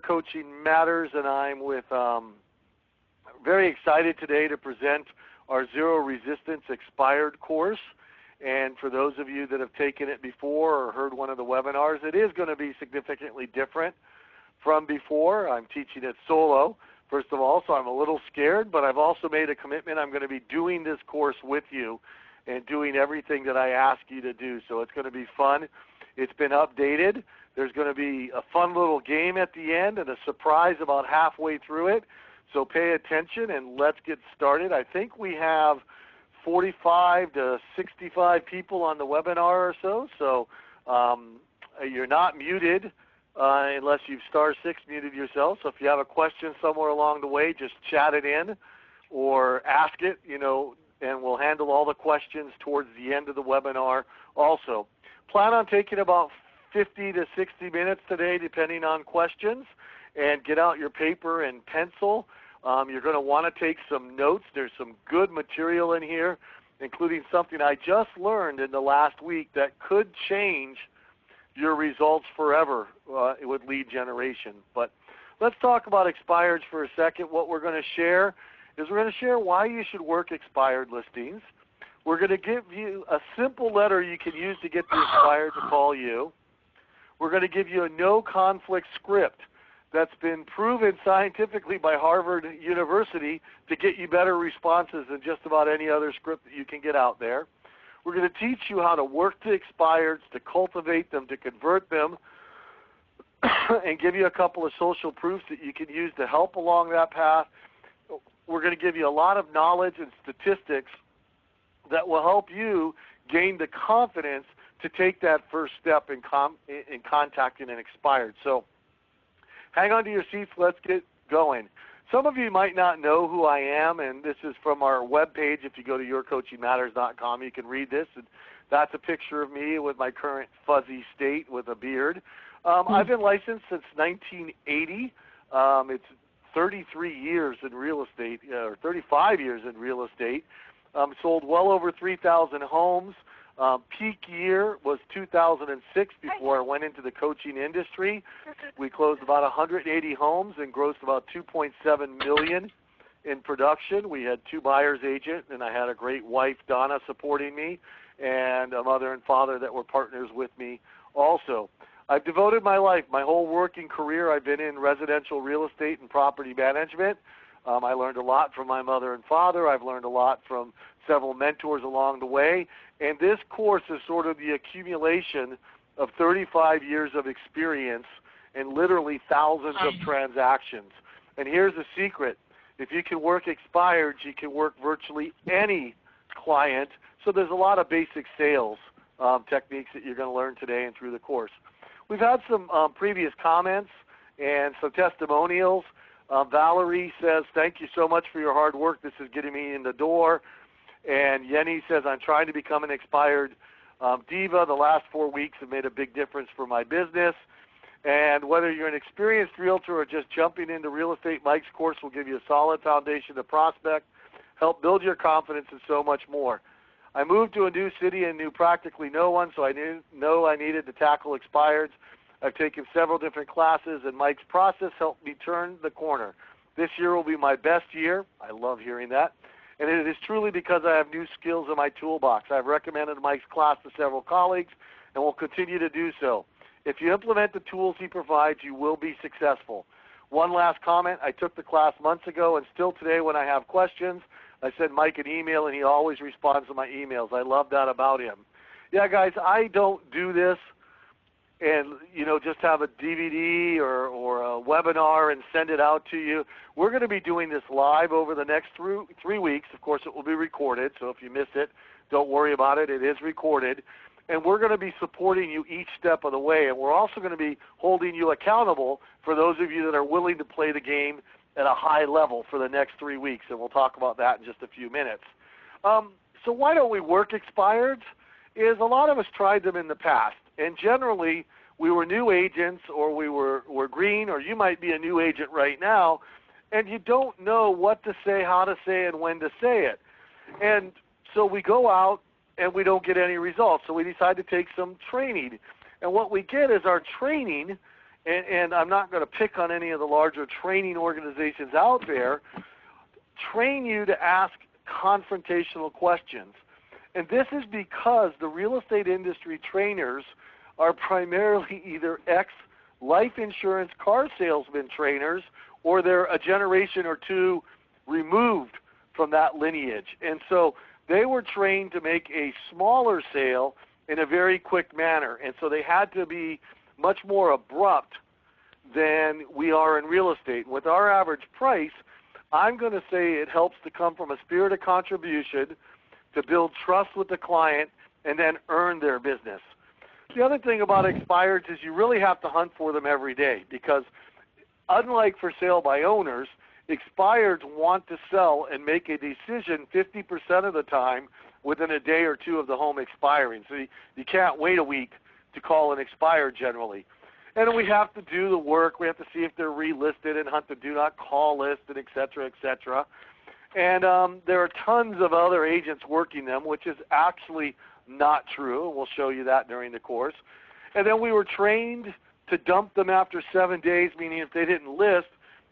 Coaching Matters, and I'm very excited today to present our Zero Resistance Expired course. And for those of you that have taken it before or heard one of the webinars, it is going to be significantly different from before. I'm teaching it solo, first of all, so I'm a little scared, but I've also made a commitment. I'm going to be doing this course with you and doing everything that I ask you to do. So it's going to be fun. It's been updated. There's going to be a fun little game at the end and a surprise about halfway through it. So pay attention and let's get started. I think we have 45 to 65 people on the webinar or so. So you're not muted unless you've *6 muted yourself. So if you have a question somewhere along the way, just chat it in or ask it, and we'll handle all the questions towards the end of the webinar also. Plan on taking about 50 to 60 minutes today, depending on questions, and get out your paper and pencil. You're going to want to take some notes. There's some good material in here, including something I just learned in the last week that could change your results forever with lead generation. But let's talk about expireds for a second. What we're going to share is we're going to share why you should work expired listings. We're going to give you a simple letter you can use to get the expired to call you. We're going to give you a no-conflict script that's been proven scientifically by Harvard University to get you better responses than just about any other script that you can get out there. We're going to teach you how to work the expireds, to cultivate them, to convert them, and give you a couple of social proofs that you can use to help along that path. We're going to give you a lot of knowledge and statistics that will help you gain the confidence to take that first step in contacting an expired. So hang on to your seats. Let's get going. Some of you might not know who I am, and this is from our webpage. If you go to yourcoachingmatters.com, you can read this. And that's a picture of me with my current fuzzy state with a beard. I've been licensed since 1980. It's 33 years in real estate, or 35 years in real estate. Sold well over 3,000 homes. Peak year was 2006 before I went into the coaching industry. We closed about 180 homes and grossed about $2.7 million in production. We had 2 buyer's agents, and I had a great wife, Donna, supporting me, and a mother and father that were partners with me also. I've devoted my life, my whole working career, I've been in residential real estate and property management. I learned a lot from my mother and father. I've learned a lot from several mentors along the way. And this course is sort of the accumulation of 35 years of experience and literally thousands of transactions. And here's the secret. If you can work expireds, you can work virtually any client. So there's a lot of basic sales techniques that you're going to learn today and through the course. We've had some previous comments and some testimonials. Valerie says, thank you so much for your hard work. This is getting me in the door. And Yenny says, I'm trying to become an expired diva. The last 4 weeks have made a big difference for my business. And whether you're an experienced realtor or just jumping into real estate, Mike's course will give you a solid foundation to prospect, help build your confidence, and so much more. I moved to a new city and knew practically no one, so I needed to tackle expireds. I've taken several different classes, and Mike's process helped me turn the corner. This year will be my best year. I love hearing that. And it is truly because I have new skills in my toolbox. I've recommended Mike's class to several colleagues and will continue to do so. If you implement the tools he provides, you will be successful. One last comment. I took the class months ago, and still today when I have questions, I send Mike an email, and he always responds to my emails. I love that about him. Yeah, guys, I don't do this and just have a DVD or a webinar and send it out to you. We're going to be doing this live over the next 3 weeks. Of course, it will be recorded, so if you miss it, don't worry about it. It is recorded. And we're going to be supporting you each step of the way, and we're also going to be holding you accountable for those of you that are willing to play the game at a high level for the next 3 weeks, and we'll talk about that in just a few minutes. So why don't we work expireds? Is a lot of us tried them in the past. And generally, we were new agents, or we're green, or you might be a new agent right now, and you don't know what to say, how to say, and when to say it. And so we go out, and we don't get any results. So we decide to take some training. And what we get is our training and I'm not going to pick on any of the larger training organizations out there, train you to ask confrontational questions. And this is because the real estate industry trainers are primarily either ex-life insurance car salesman trainers, or they're a generation or two removed from that lineage. And so they were trained to make a smaller sale in a very quick manner. And so they had to be much more abrupt than we are in real estate. With our average price, I'm going to say it helps to come from a spirit of contribution, to build trust with the client, and then earn their business. The other thing about expireds is you really have to hunt for them every day, because unlike for sale by owners, expireds want to sell and make a decision 50% of the time within a day or two of the home expiring. So you can't wait a week to call an expired generally. And we have to do the work. We have to see if they're relisted and hunt the do not call list, and et cetera, et cetera. And there are tons of other agents working them, which is actually not true. We'll show you that during the course. And then we were trained to dump them after 7 days, meaning if they didn't list,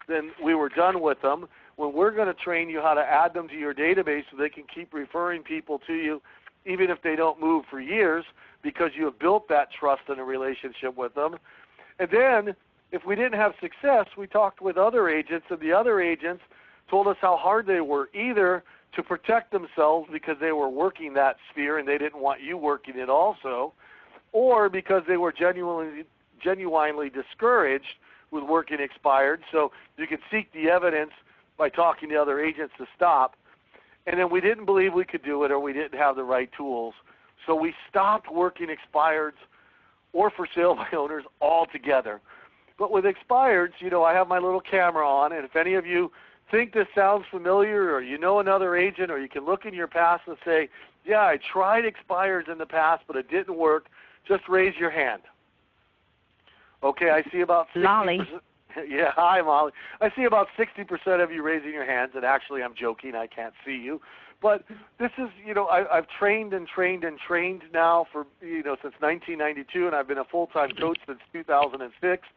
then we were done with them. When we're going to train you how to add them to your database so they can keep referring people to you, even if they don't move for years, because you have built that trust and a relationship with them. And then, if we didn't have success, we talked with other agents, and the other agents told us how hard they were, either to protect themselves because they were working that sphere and they didn't want you working it also, or because they were genuinely discouraged with working expired. So you could seek the evidence by talking to other agents to stop. And then we didn't believe we could do it, or we didn't have the right tools. So we stopped working expireds or for sale by owners altogether. But with expireds, you know, I have my little camera on, and if any of you think this sounds familiar, or you know another agent, or you can look in your past and say, yeah, I tried expireds in the past, but it didn't work, just raise your hand. Okay, I see about 60%. Molly. Yeah, hi, Molly. I see about 60% of you raising your hands, and actually I'm joking, I can't see you. But this is, you know, I've trained and trained and trained now for, you know, since 1992, and I've been a full-time coach since 2006.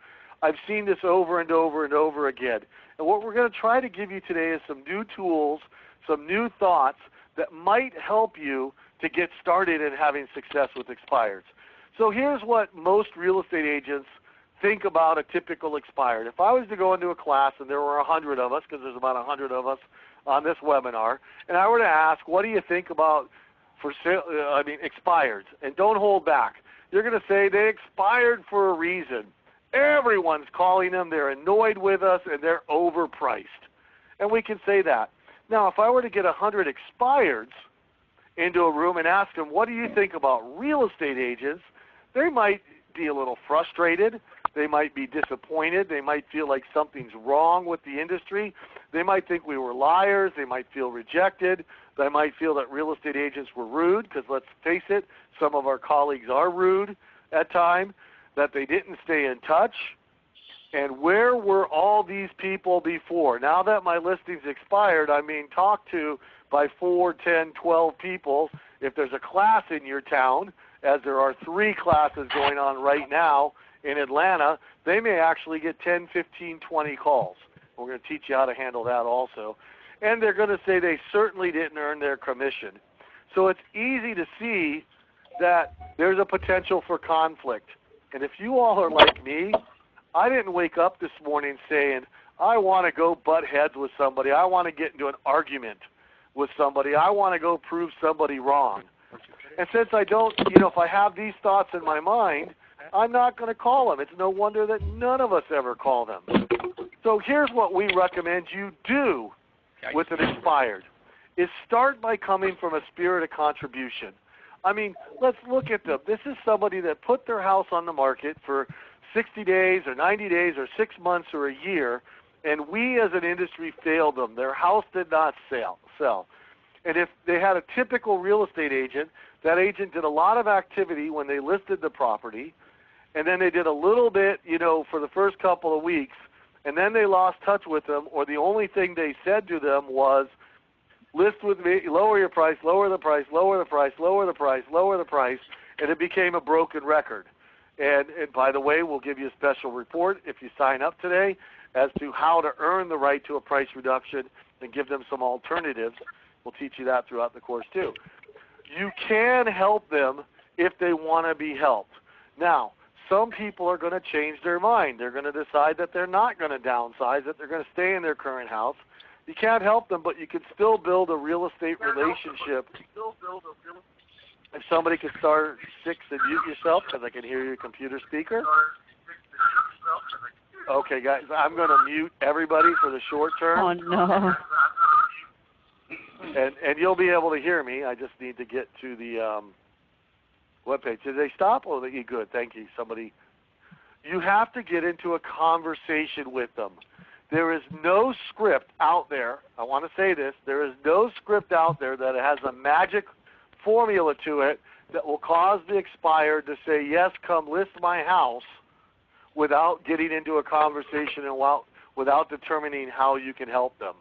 I've seen this over and over and over again. And what we're going to try to give you today is some new tools, some new thoughts that might help you to get started in having success with expireds. So here's what most real estate agents think about a typical expired. If I was to go into a class, and there were 100 of us, because there's about 100 of us on this webinar, and I were to ask, what do you think about for sale, expireds? And don't hold back. You're going to say they expired for a reason. Everyone's calling them, they're annoyed with us, and they're overpriced. And we can say that. Now, if I were to get 100 expireds into a room and ask them, what do you think about real estate agents? They might be a little frustrated. They might be disappointed. They might feel like something's wrong with the industry. They might think we were liars. They might feel rejected. They might feel that real estate agents were rude, because let's face it, some of our colleagues are rude at times, that they didn't stay in touch. And where were all these people before? Now that my listing's expired, I'm being talked to by 4, 10, 12 people. If there's a class in your town, as there are 3 classes going on right now in Atlanta, they may actually get 10, 15, 20 calls. We're going to teach you how to handle that also. And they're going to say they certainly didn't earn their commission. So it's easy to see that there's a potential for conflict. And if you all are like me, I didn't wake up this morning saying, I want to go butt heads with somebody. I want to get into an argument with somebody. I want to go prove somebody wrong. And since I don't, if I have these thoughts in my mind, I'm not going to call them. It's no wonder that none of us ever call them. So here's what we recommend you do with an expired, is start by coming from a spirit of contribution. I mean, let's look at them. This is somebody that put their house on the market for 60 days or 90 days or 6 months or a year, and we as an industry failed them. Their house did not sell. And if they had a typical real estate agent, that agent did a lot of activity when they listed the property, and then they did a little bit, for the first couple of weeks, and then they lost touch with them, or the only thing they said to them was, list with me, lower your price, lower the price, lower the price, lower the price, lower the price, and it became a broken record. And by the way, we'll give you a special report if you sign up today as to how to earn the right to a price reduction and give them some alternatives. We'll teach you that throughout the course too. You can help them if they want to be helped. Now, some people are going to change their mind. They're going to decide that they're not going to downsize, that they're going to stay in their current house. You can't help them, but you can still build a real estate relationship. If somebody could star 6 and mute yourself, because I can hear your computer speaker. Okay, guys, I'm going to mute everybody for the short term. Oh, no. And you'll be able to hear me. I just need to get to the webpage. Did they stop? Oh, you good. Thank you. Somebody. You have to get into a conversation with them. There is no script out there. I want to say this. There is no script out there that has a magic formula to it that will cause the expired to say, yes, come list my house, without getting into a conversation and without determining how you can help them.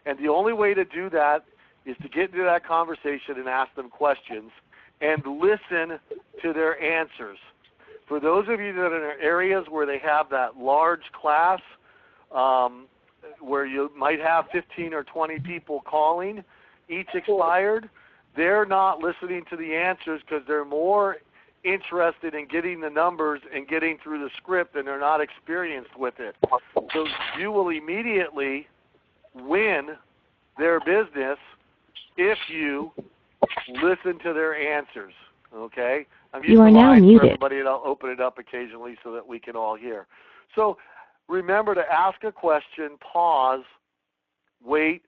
And the only way to do that is to get into that conversation and ask them questions and listen to their answers. For those of you that are in areas where they have that large class, where you might have 15 or 20 people calling each expired, they're not listening to the answers because they're more interested in getting the numbers and getting through the script, and they're not experienced with it. So you will immediately win their business if you listen to their answers. Okay? I'm using the line for everybody, and I'll open it up occasionally so that we can all hear. So remember to ask a question, pause, wait,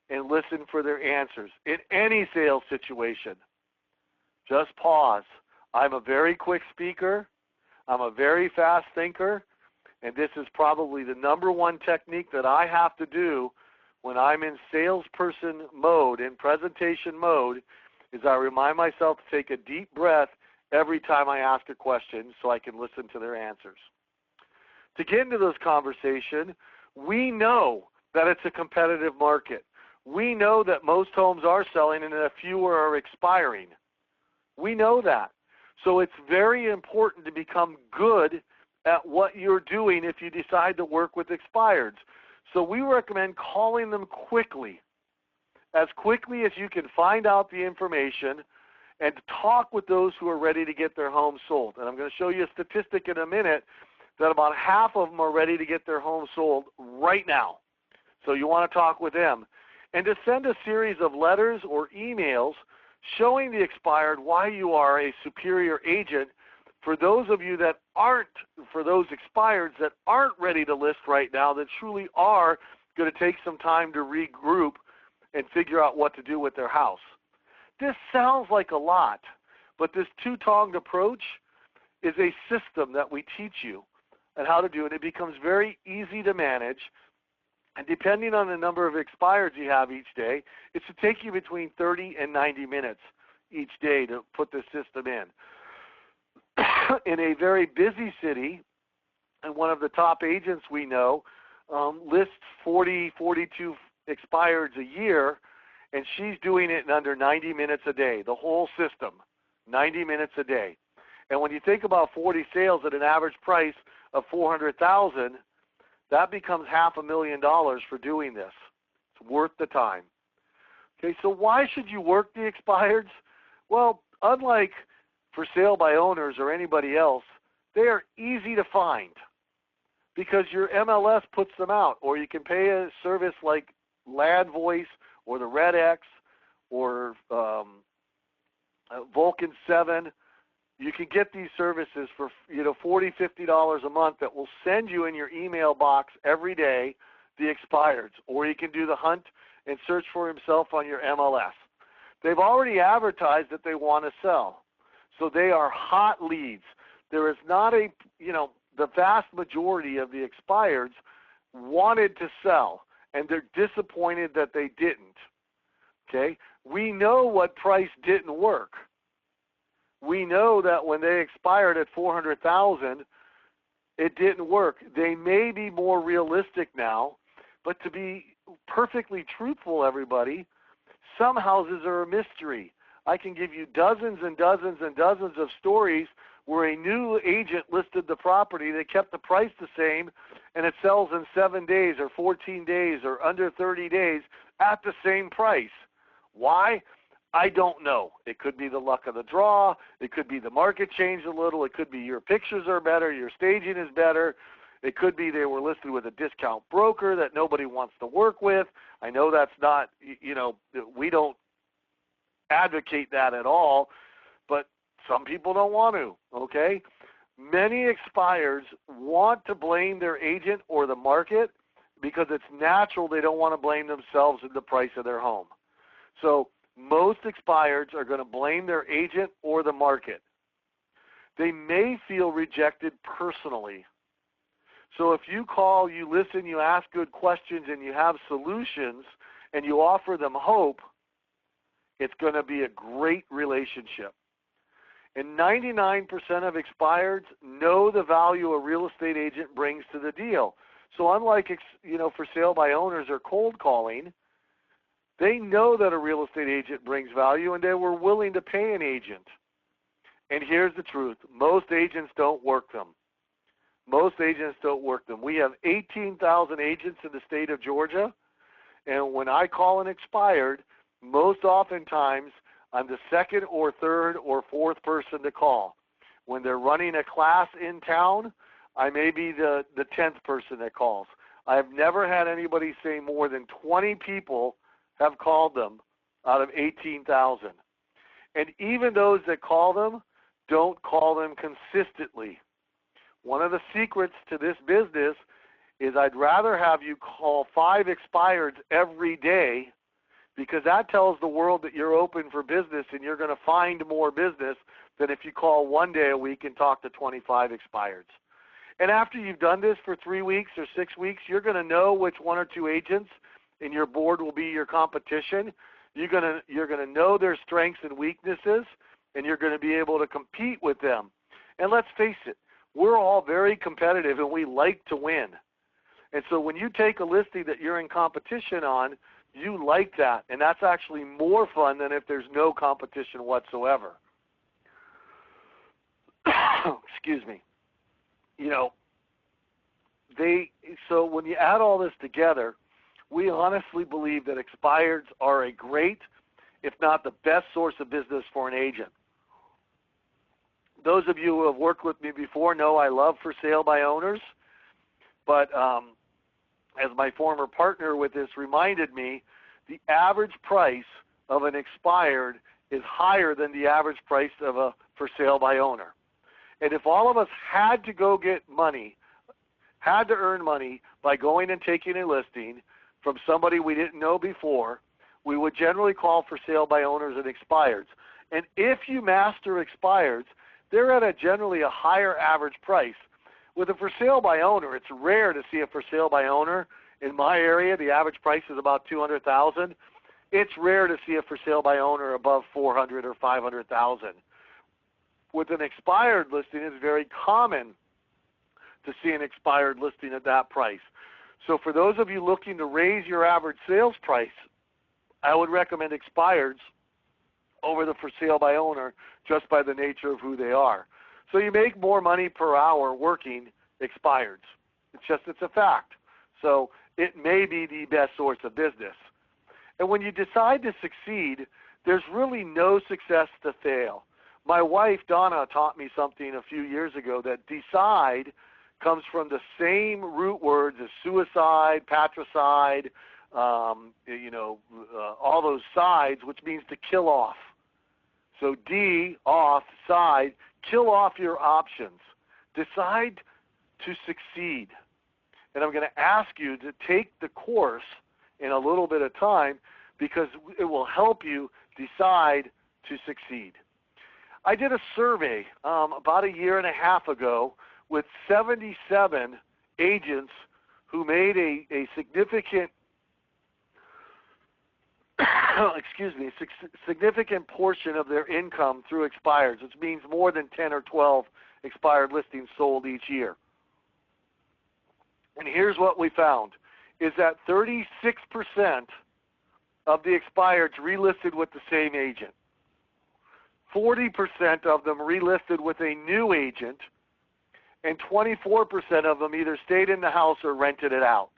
and listen for their answers. In any sales situation, just pause. I'm a very quick speaker. I'm a very fast thinker. And this is probably the number one technique that I have to do when I'm in salesperson mode, in presentation mode, is I remind myself to take a deep breath every time I ask a question so I can listen to their answers. To get into this conversation, we know that it's a competitive market. We know that most homes are selling and a few are expiring. We know that. So it's very important to become good at what you're doing if you decide to work with expireds. So we recommend calling them quickly as you can find out the information, and talk with those who are ready to get their home sold. And I'm going to show you a statistic in a minute that about half of them are ready to get their home sold right now. So you want to talk with them. And to send a series of letters or emails showing the expired why you are a superior agent for those of you that aren't, for those expireds that aren't ready to list right now, that truly are going to take some time to regroup and figure out what to do with their house. This sounds like a lot, but this two-tonged approach is a system that we teach you on how to do, and it becomes very easy to manage. And depending on the number of expireds you have each day, it's to take you between 30 and 90 minutes each day to put this system in. In a very busy city, and one of the top agents we know lists 40, 42 expireds a year, and she's doing it in under 90 minutes a day, the whole system, 90 minutes a day. And when you think about 40 sales at an average price of $400,000, that becomes $500,000 for doing this. It's worth the time. Okay, so why should you work the expireds? Well, unlike for sale by owners or anybody else, they are easy to find because your MLS puts them out, or you can pay a service like Land Voice or the Red X or Vulcan 7. You can get these services for $40, $50 a month that will send you in your email box every day the expireds, or you can do the hunt and search for himself on your MLS. They've already advertised that they want to sell, so they are hot leads. There is not a, the vast majority of the expireds wanted to sell, and they're disappointed that they didn't. Okay? We know what price didn't work. We know that when they expired at $400,000, it didn't work. They may be more realistic now, but to be perfectly truthful, everybody, some houses are a mystery. I can give you dozens and dozens and dozens of stories where a new agent listed the property, they kept the price the same, and it sells in 7 days or 14 days or under 30 days at the same price. Why? I don't know. It could be the luck of the draw. It could be the market changed a little. It could be your pictures are better. Your staging is better. It could be they were listed with a discount broker that nobody wants to work with. I know that's not, we don't advocate that at all, but some people don't want to, okay? Many expireds want to blame their agent or the market because it's natural they don't want to blame themselves in the price of their home. So most expireds are going to blame their agent or the market. They may feel rejected personally. So if you call, you listen, you ask good questions, and you have solutions, and you offer them hope, it's going to be a great relationship. And 99% of expireds know the value a real estate agent brings to the deal. So unlike, for sale by owners or cold calling, they know that a real estate agent brings value, and they were willing to pay an agent. And here's the truth. Most agents don't work them. Most agents don't work them. We have 18,000 agents in the state of Georgia, and when I call an expired, most oftentimes I'm the second or third or fourth person to call. When they're running a class in town, I may be the 10th person that calls. I've never had anybody say more than 20 people have called them out of 18,000. And even those that call them don't call them consistently. One of the secrets to this business is I'd rather have you call 5 expireds every day, because that tells the world that you're open for business and you're going to find more business than if you call 1 day a week and talk to 25 expireds. And after you've done this for 3 weeks or 6 weeks, you're going to know which 1 or 2 agents in your board will be your competition. You're going to know their strengths and weaknesses, and you're going to be able to compete with them. And let's face it, we're all very competitive and we like to win. And so when you take a listing that you're in competition on, you like that, and that's actually more fun than if there's no competition whatsoever. Excuse me. So when you add all this together, we honestly believe that expireds are a great, if not the best source of business for an agent. Those of you who have worked with me before know I love for sale by owners, but as my former partner with this reminded me, the average price of an expired is higher than the average price of a for sale by owner. And if all of us had to go get money, had to earn money by going and taking a listing from somebody we didn't know before, we would generally call for sale by owners and expireds. And if you master expireds, they're at generally a higher average price. With a for sale by owner, it's rare to see a for sale by owner. In my area, the average price is about $200,000. It's rare to see a for sale by owner above $400,000 or $500,000. With an expired listing, it's very common to see an expired listing at that price. So for those of you looking to raise your average sales price, I would recommend expireds over the for sale by owner just by the nature of who they are. So you make more money per hour working expireds. It's a fact. So it may be the best source of business. And when you decide to succeed, there's really no success to fail. My wife, Donna, taught me something a few years ago that decide comes from the same root words as suicide, patricide, all those sides, which means to kill off. So D, off, side, kill off your options. Decide to succeed. And I'm going to ask you to take the course in a little bit of time because it will help you decide to succeed. I did a survey about a year and a half ago with 77 agents who made a significant significant portion of their income through expireds, which means more than 10 or 12 expired listings sold each year. And here's what we found, is that 36% of the expireds relisted with the same agent. 40% of them relisted with a new agent, and 24% of them either stayed in the house or rented it out.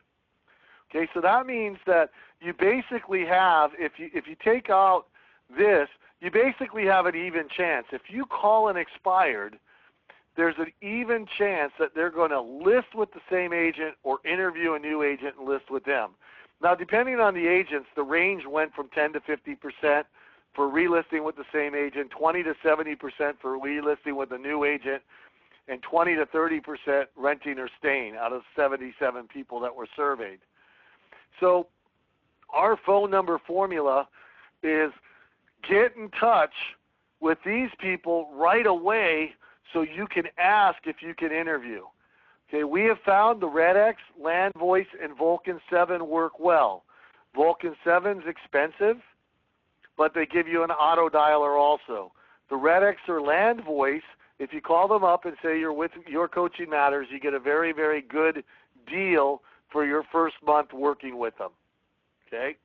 Okay, so that means that you basically have, if you take out this, you basically have an even chance. If you call an expired, there's an even chance that they're going to list with the same agent or interview a new agent and list with them. Now, depending on the agents, the range went from 10 to 50% for relisting with the same agent, 20 to 70% for relisting with a new agent, and 20 to 30% renting or staying out of 77 people that were surveyed. So our phone number formula is get in touch with these people right away so you can ask if you can interview. Okay, we have found the RedX, Land Voice, and Vulcan 7 work well. Vulcan 7 is expensive, but they give you an auto dialer also. The RedX or Land Voice, if you call them up and say you're with Your Coaching Matters, you get a very, very good deal for your first month working with them. Okay?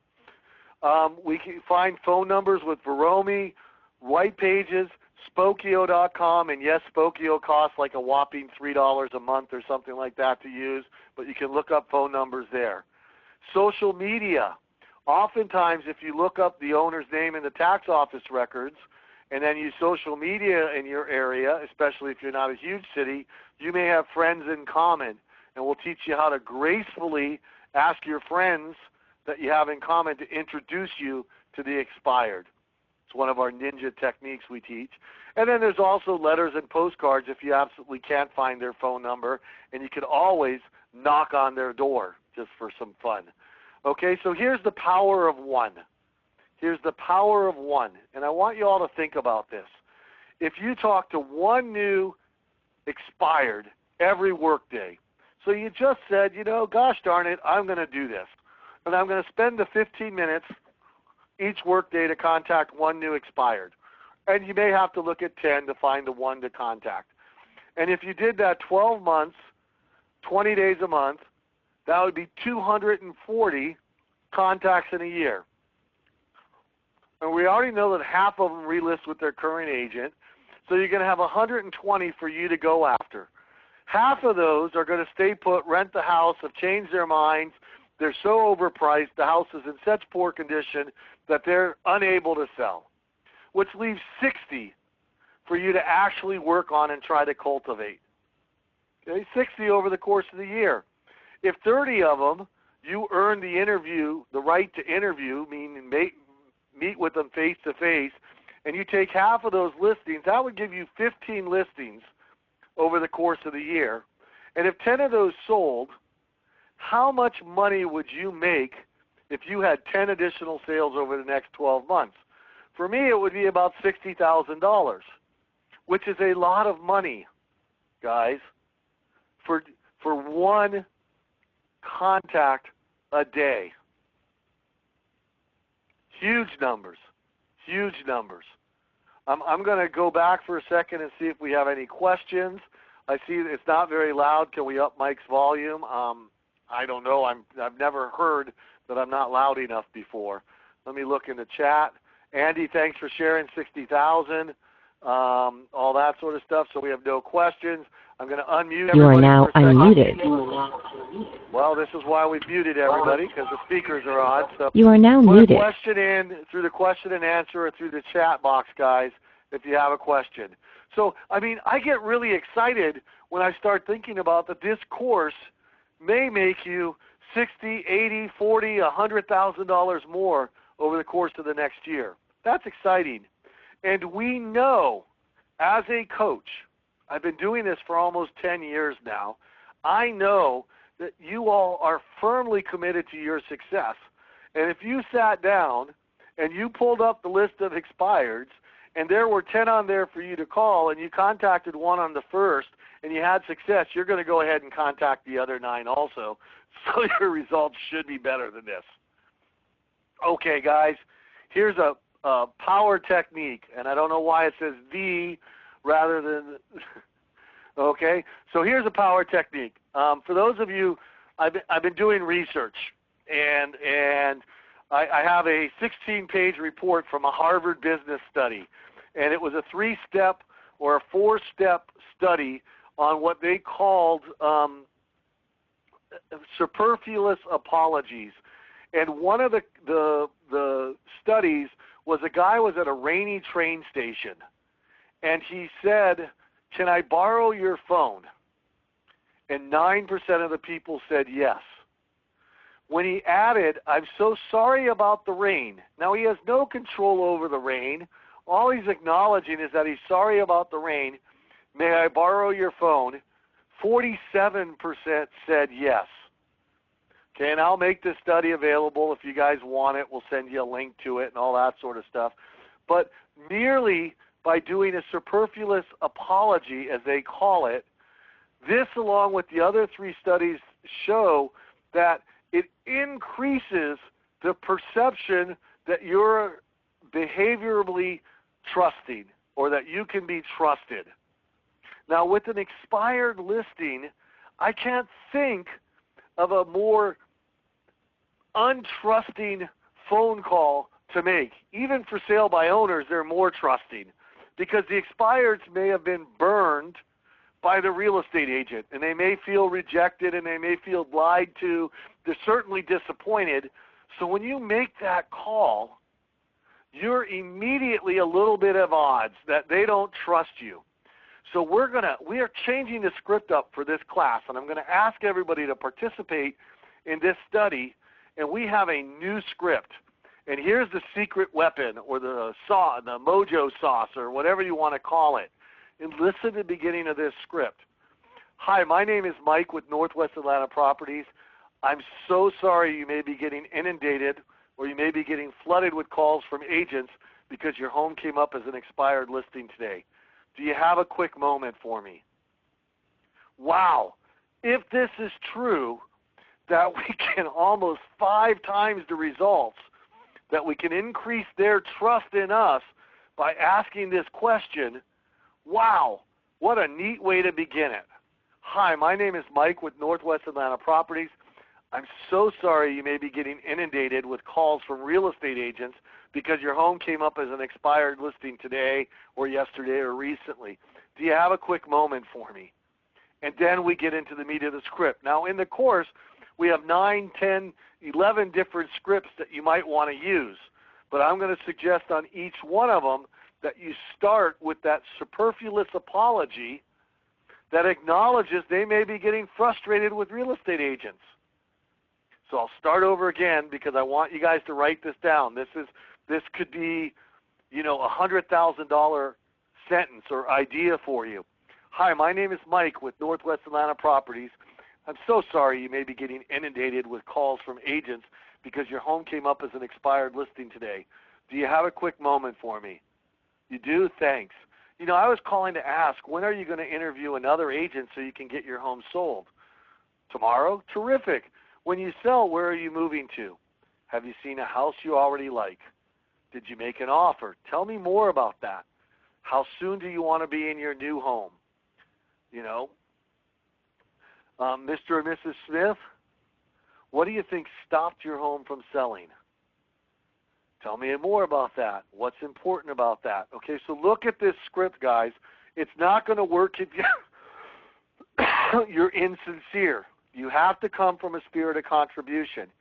We can find phone numbers with Veromi, White Pages, Spokio.com, and yes, Spokio costs like a whopping $3 a month or something like that to use, but you can look up phone numbers there. Social media. Oftentimes, if you look up the owner's name in the tax office records and then use social media in your area, especially if you're not a huge city, you may have friends in common, and we'll teach you how to gracefully ask your friends that you have in common to introduce you to the expired. It's one of our ninja techniques we teach. And then there's also letters and postcards if you absolutely can't find their phone number, and you can always knock on their door just for some fun. Okay, so here's the power of one. Here's the power of one, and I want you all to think about this. If you talk to one new expired every workday, so you just said, you know, gosh darn it, I'm going to do this, and I'm going to spend the 15 minutes each workday to contact one new expired. And you may have to look at 10 to find the one to contact. And if you did that 12 months, 20 days a month, that would be 240 contacts in a year. And we already know that half of them relist with their current agent, so you're going to have 120 for you to go after. Half of those are going to stay put, rent the house, have changed their minds. They're so overpriced, the house is in such poor condition that they're unable to sell, which leaves 60 for you to actually work on and try to cultivate. Okay, 60 over the course of the year. If 30 of them, you earn the right to interview, meaning meet with them face to face, and you take half of those listings, that would give you 15 listings over the course of the year. And if 10 of those sold, how much money would you make if you had 10 additional sales over the next 12 months? For me, it would be about $60,000, which is a lot of money, guys, for one contact a day. Huge numbers, huge numbers. I'm going to go back for a second and see if we have any questions. I see it's not very loud. Can we up Mike's volume? I don't know. I've never heard that I'm not loud enough before. Let me look in the chat. Andy, thanks for sharing 60,000, all that sort of stuff. So we have no questions. I'm going to unmute everybody. You are now unmuted. Well, this is why we muted everybody, because the speakers are on. So you are now muted. Put a question in through the question and answer or through the chat box, guys, if you have a question. So, I mean, I get really excited when I start thinking about that this course may make you $60, $80, $40, $100,000 more over the course of the next year. That's exciting. And we know, as a coach, I've been doing this for almost 10 years now, I know that you all are firmly committed to your success. And if you sat down and you pulled up the list of expireds and there were 10 on there for you to call and you contacted one on the first and you had success, you're going to go ahead and contact the other 9 also. So your results should be better than this. Okay, guys, here's a power technique, and I don't know why it says the rather than, okay? So here's a power technique. For those of you, I've been doing research, and I have a 16-page report from a Harvard business study, And it was a 3-step or a 4-step study on what they called superfluous apologies. And one of the studies was a guy was at a rainy train station, and he said, "Can I borrow your phone?" And 9% of the people said yes. When he added, "I'm so sorry about the rain." Now, he has no control over the rain. All he's acknowledging is that he's sorry about the rain. "May I borrow your phone?" 47% said yes. Okay, and I'll make this study available. If you guys want it, we'll send you a link to it and all that sort of stuff. But merely by doing a superfluous apology, as they call it, this, along with the other 3 studies, show that it increases the perception that you're behaviorally trusting or that you can be trusted. Now, with an expired listing, I can't think of a more untrusting phone call to make. Even for sale by owners, they're more trusting because the expireds may have been burned by the real estate agent, and they may feel rejected and they may feel lied to. They're certainly disappointed. So when you make that call, you're immediately a little bit of odds that they don't trust you. So we are changing the script up for this class, and I'm going to ask everybody to participate in this study, and we have a new script. And here's the secret weapon, or the mojo sauce, or whatever you want to call it. And listen to the beginning of this script. "Hi, my name is Mike with Northwest Atlanta Properties. I'm so sorry you may be getting inundated or you may be getting flooded with calls from agents because your home came up as an expired listing today. Do you have a quick moment for me?" Wow. If this is true, that we can almost 5 times the results, that we can increase their trust in us by asking this question. Wow, what a neat way to begin it. "Hi, my name is Mike with Northwest Atlanta Properties. I'm so sorry you may be getting inundated with calls from real estate agents because your home came up as an expired listing today or yesterday or recently. Do you have a quick moment for me?" And then we get into the meat of the script. Now, in the course, we have 9, 10, 11 different scripts that you might want to use. But I'm going to suggest on each one of them that you start with that superfluous apology that acknowledges they may be getting frustrated with real estate agents. So I'll start over again because I want you guys to write this down. This could be, a $100,000 sentence or idea for you. "Hi, my name is Mike with Northwest Atlanta Properties. I'm so sorry you may be getting inundated with calls from agents because your home came up as an expired listing today. Do you have a quick moment for me?" "You do? Thanks. I was calling to ask, when are you going to interview another agent so you can get your home sold?" "Tomorrow? Terrific. When you sell, where are you moving to? Have you seen a house you already like? Did you make an offer? Tell me more about that. How soon do you want to be in your new home? Mr. and Mrs. Smith, what do you think stopped your home from selling? Tell me more about that. What's important about that?" Okay, so look at this script, guys. It's not going to work if you're insincere. You have to come from a spirit of contribution.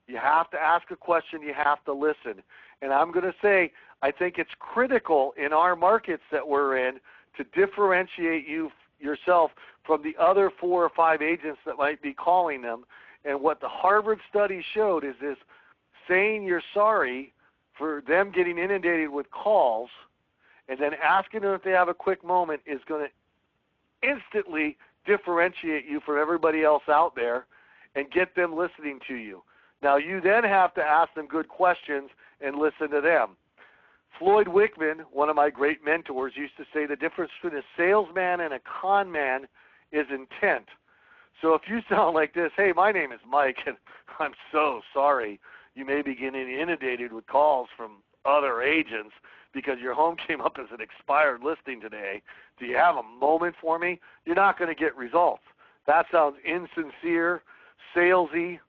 You have to ask a question. You have to listen. And I'm going to say, I think it's critical in our markets that we're in to differentiate yourself from the other 4 or 5 agents that might be calling them. And what the Harvard study showed is this: saying you're sorry for them getting inundated with calls and then asking them if they have a quick moment is going to instantly differentiate you from everybody else out there and get them listening to you. Now, you then have to ask them good questions and listen to them. Floyd Wickman, one of my great mentors, used to say the difference between a salesman and a con man is intent. So if you sound like this, "Hey, my name is Mike, and I'm so sorry you may be getting inundated with calls from other agents because your home came up as an expired listing today. Do you have a moment for me?" You're not going to get results. That sounds insincere, salesy,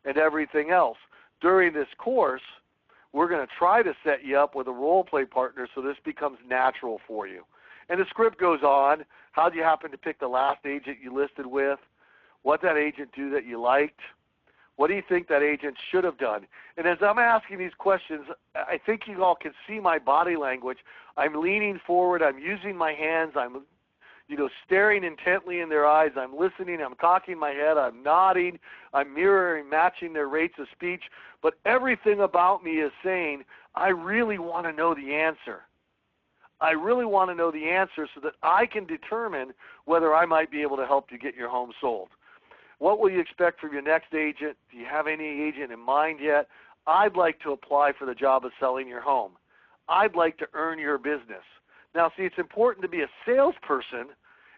and everything else. During this course, we're going to try to set you up with a role play partner so this becomes natural for you. And the script goes on. How did you happen to pick the last agent you listed with? What did that agent do that you liked? What do you think that agent should have done? And as I'm asking these questions, I think you all can see my body language. I'm leaning forward. I'm using my hands. I'm staring intently in their eyes. I'm listening. I'm cocking my head. I'm nodding. I'm mirroring, matching their rates of speech. But everything about me is saying, I really want to know the answer. I really want to know the answer so that I can determine whether I might be able to help you get your home sold. What will you expect from your next agent? Do you have any agent in mind yet? I'd like to apply for the job of selling your home. I'd like to earn your business. Now, see, it's important to be a salesperson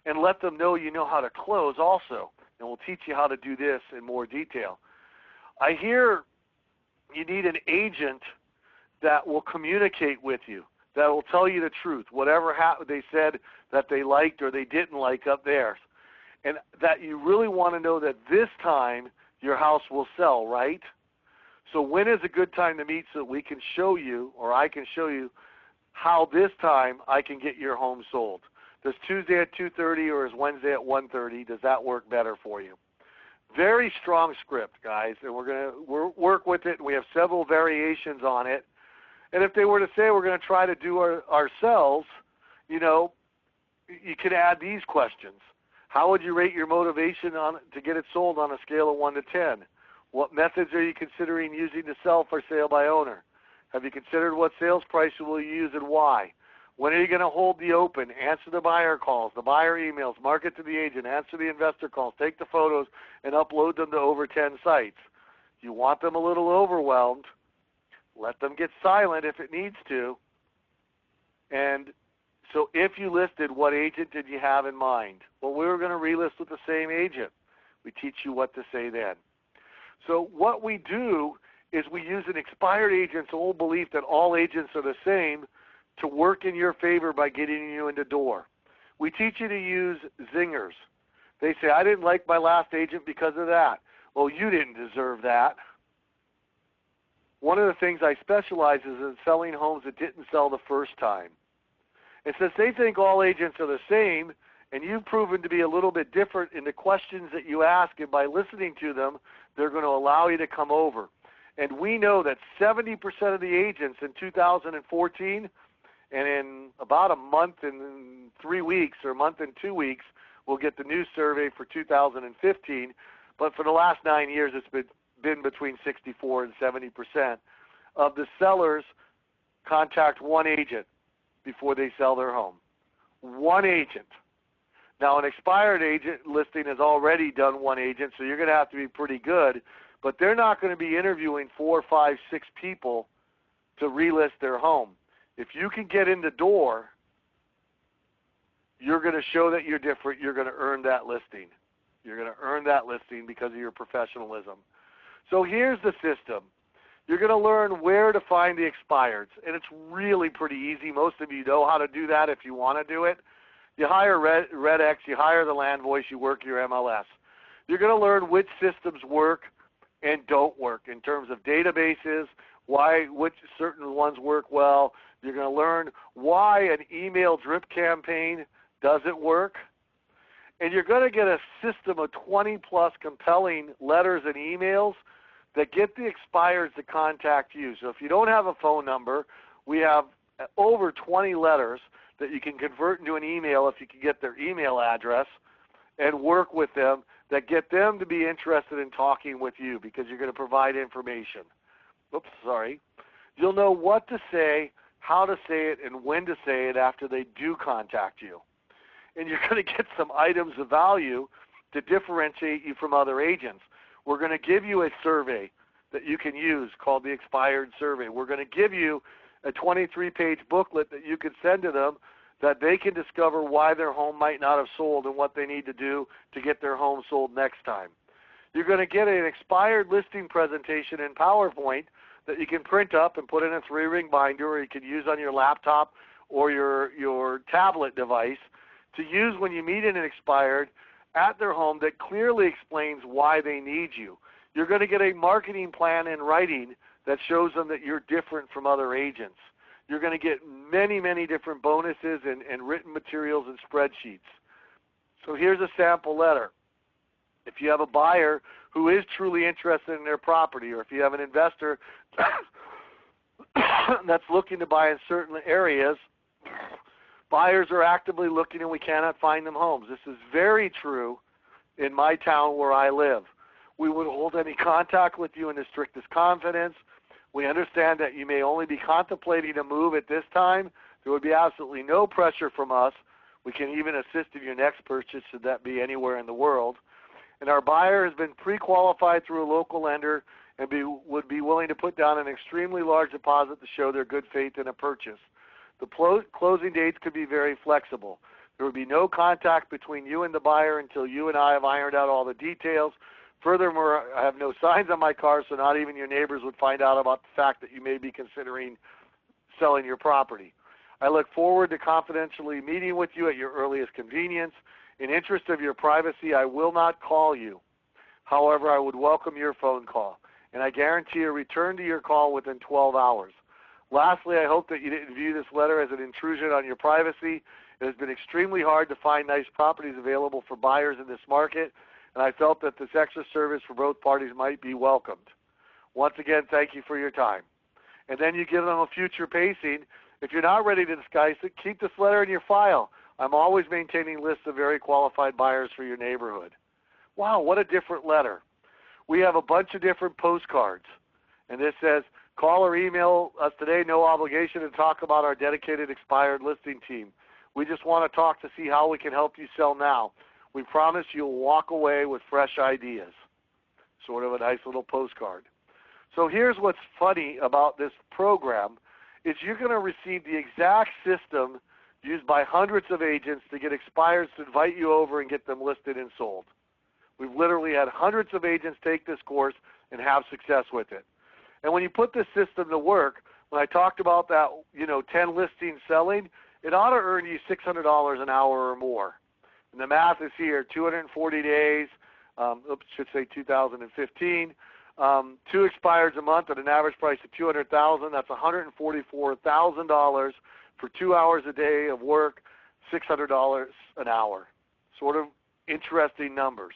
and let them know you know how to close also. And we'll teach you how to do this in more detail. I hear you need an agent that will communicate with you, that will tell you the truth, whatever they said that they liked or they didn't like up there. And that you really want to know that this time your house will sell, right? So when is a good time to meet so that we can show you, or I can show you, how this time I can get your home sold? Does Tuesday at 2:30 or is Wednesday at 1:30? Does that work better for you? Very strong script, guys, and we're going to work with it. We have several variations on it. And if they were to say we're going to try to do ourselves, you can add these questions. How would you rate your motivation to get it sold on a scale of 1 to 10? What methods are you considering using to sell for sale by owner? Have you considered what sales price will you use and why? When are you going to hold the open? Answer the buyer calls, the buyer emails, market to the agent, answer the investor calls, take the photos, and upload them to over 10 sites. You want them a little overwhelmed. Let them get silent if it needs to. And so if you listed, what agent did you have in mind? Well, we were going to relist with the same agent. We teach you what to say then. So what we do is we use an expired agent's old belief that all agents are the same to work in your favor by getting you in the door. We teach you to use zingers. They say, I didn't like my last agent because of that. Well, you didn't deserve that. One of the things I specialize is in selling homes that didn't sell the first time. And since they think all agents are the same, and you've proven to be a little bit different in the questions that you ask, and by listening to them, they're going to allow you to come over. And we know that 70% of the agents in 2014, and in about a month and 3 weeks or a month and 2 weeks, we'll get the new survey for 2015. But for the last 9 years, it's been between 64 and 70% of the sellers contact one agent before they sell their home. One agent. Now, an expired agent listing has already done one agent, so you're going to have to be pretty good, but they're not going to be interviewing 4, 5, 6 people to relist their home. If you can get in the door, you're going to show that you're different. You're going to earn that listing. You're going to earn that listing because of your professionalism. So here's the system. You're going to learn where to find the expireds, and it's really pretty easy. Most of you know how to do that if you want to do it. You hire RedX, you hire the Land Voice, you work your MLS. You're going to learn which systems work and don't work in terms of databases, which certain ones work well. You're going to learn why an email drip campaign doesn't work. And you're going to get a system of 20-plus compelling letters and emails that get the expireds to contact you. So if you don't have a phone number, we have over 20 letters that you can convert into an email if you can get their email address and work with them that get them to be interested in talking with you because you're going to provide information. Oops, sorry. You'll know what to say, how to say it, and when to say it after they do contact you. And you're going to get some items of value to differentiate you from other agents. We're going to give you a survey that you can use called the Expired Survey. We're going to give you a 23-page booklet that you can send to them that they can discover why their home might not have sold and what they need to do to get their home sold next time. You're going to get an expired listing presentation in PowerPoint that you can print up and put in a 3-ring binder, or you can use on your laptop or your tablet device to use when you meet an expired at their home that clearly explains why they need you. You're going to get a marketing plan in writing that shows them that you're different from other agents. You're going to get many, many different bonuses and written materials and spreadsheets. So here's a sample letter. If you have a buyer who is truly interested in their property, or if you have an investor that's looking to buy in certain areas, buyers are actively looking and we cannot find them homes. This is very true in my town where I live. We would hold any contact with you in the strictest confidence. We understand that you may only be contemplating a move at this time. There would be absolutely no pressure from us. We can even assist in your next purchase, should that be anywhere in the world. And our buyer has been pre-qualified through a local lender and would be willing to put down an extremely large deposit to show their good faith in a purchase. The closing dates could be very flexible. There would be no contact between you and the buyer until you and I have ironed out all the details. Furthermore, I have no signs on my car, so not even your neighbors would find out about the fact that you may be considering selling your property. I look forward to confidentially meeting with you at your earliest convenience. In interest of your privacy, I will not call you. However, I would welcome your phone call, and I guarantee a return to your call within 12 hours. Lastly, I hope that you didn't view this letter as an intrusion on your privacy. It has been extremely hard to find nice properties available for buyers in this market, and I felt that this extra service for both parties might be welcomed. Once again, thank you for your time. And then you give them a future pacing. If you're not ready to discuss it, keep this letter in your file. I'm always maintaining lists of very qualified buyers for your neighborhood. Wow, what a different letter. We have a bunch of different postcards. And this says, call or email us today, no obligation, to talk about our dedicated expired listing team. We just want to talk to see how we can help you sell now. We promise you'll walk away with fresh ideas. Sort of a nice little postcard. So here's what's funny about this program is you're going to receive the exact system used by hundreds of agents to get expireds to invite you over and get them listed and sold. We've literally had hundreds of agents take this course and have success with it. And when you put this system to work, when I talked about that, 10 listings selling, it ought to earn you $600 an hour or more. And the math is here, 240 days, should say 2015, 2 expireds a month at an average price of $200,000. That's $144,000 for 2 hours a day of work, $600 an hour. Sort of interesting numbers.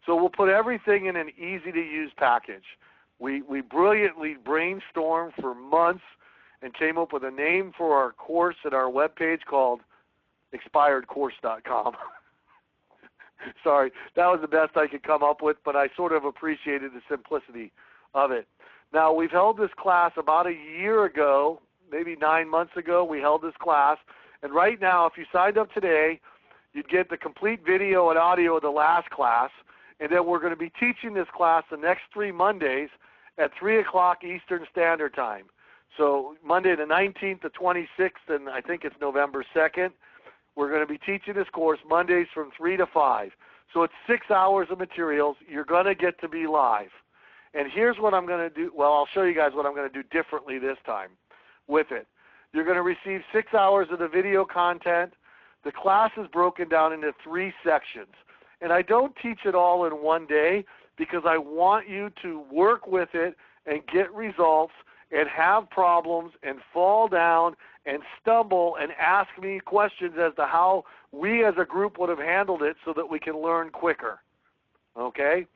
So we'll put everything in an easy-to-use package. We brilliantly brainstormed for months and came up with a name for our course at our webpage called expiredcourse.com. Sorry, that was the best I could come up with, but I sort of appreciated the simplicity of it. Now, we've held this class about a year ago, maybe 9 months ago, we held this class. And right now, if you signed up today, you'd get the complete video and audio of the last class. And then we're going to be teaching this class the next 3 Mondays at 3 o'clock Eastern Standard Time. So Monday the 19th, the 26th, and I think it's November 2nd. We're going to be teaching this course Mondays from 3 to 5. So it's 6 hours of materials. You're going to get to be live. And here's what I'm going to do. Well, I'll show you guys what I'm going to do differently this time with it. You're going to receive 6 hours of the video content. The class is broken down into 3 sections. And I don't teach it all in one day because I want you to work with it and get results and have problems and fall down and stumble and ask me questions as to how we as a group would have handled it so that we can learn quicker. Okay?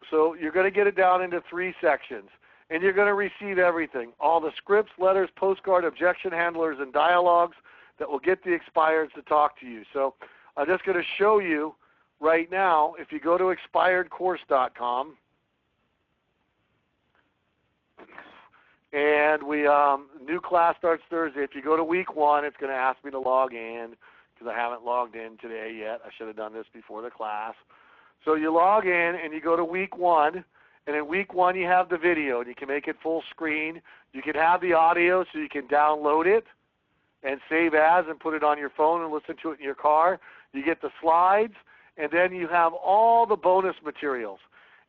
So you're going to get it down into 3 sections. And you're going to receive everything, all the scripts, letters, postcard, objection handlers, and dialogues that will get the expireds to talk to you. So I'm just going to show you right now, if you go to expiredcourse.com, and new class starts Thursday. If you go to week 1, it's going to ask me to log in because I haven't logged in today yet. I should have done this before the class. So you log in and you go to week 1, and in week 1 you have the video, and you can make it full screen. You can have the audio so you can download it and save as and put it on your phone and listen to it in your car. You get the slides. And then you have all the bonus materials.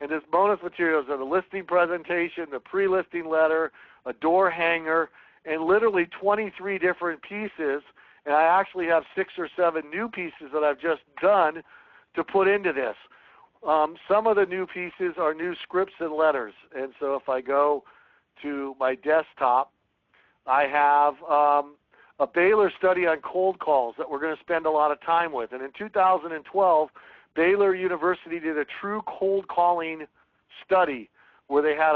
And this bonus materials are the listing presentation, the pre-listing letter, a door hanger, and literally 23 different pieces. And I actually have 6 or 7 new pieces that I've just done to put into this. Some of the new pieces are new scripts and letters. And so if I go to my desktop, I have a Baylor study on cold calls that we're going to spend a lot of time with. And in 2012, Baylor University did a true cold calling study where they had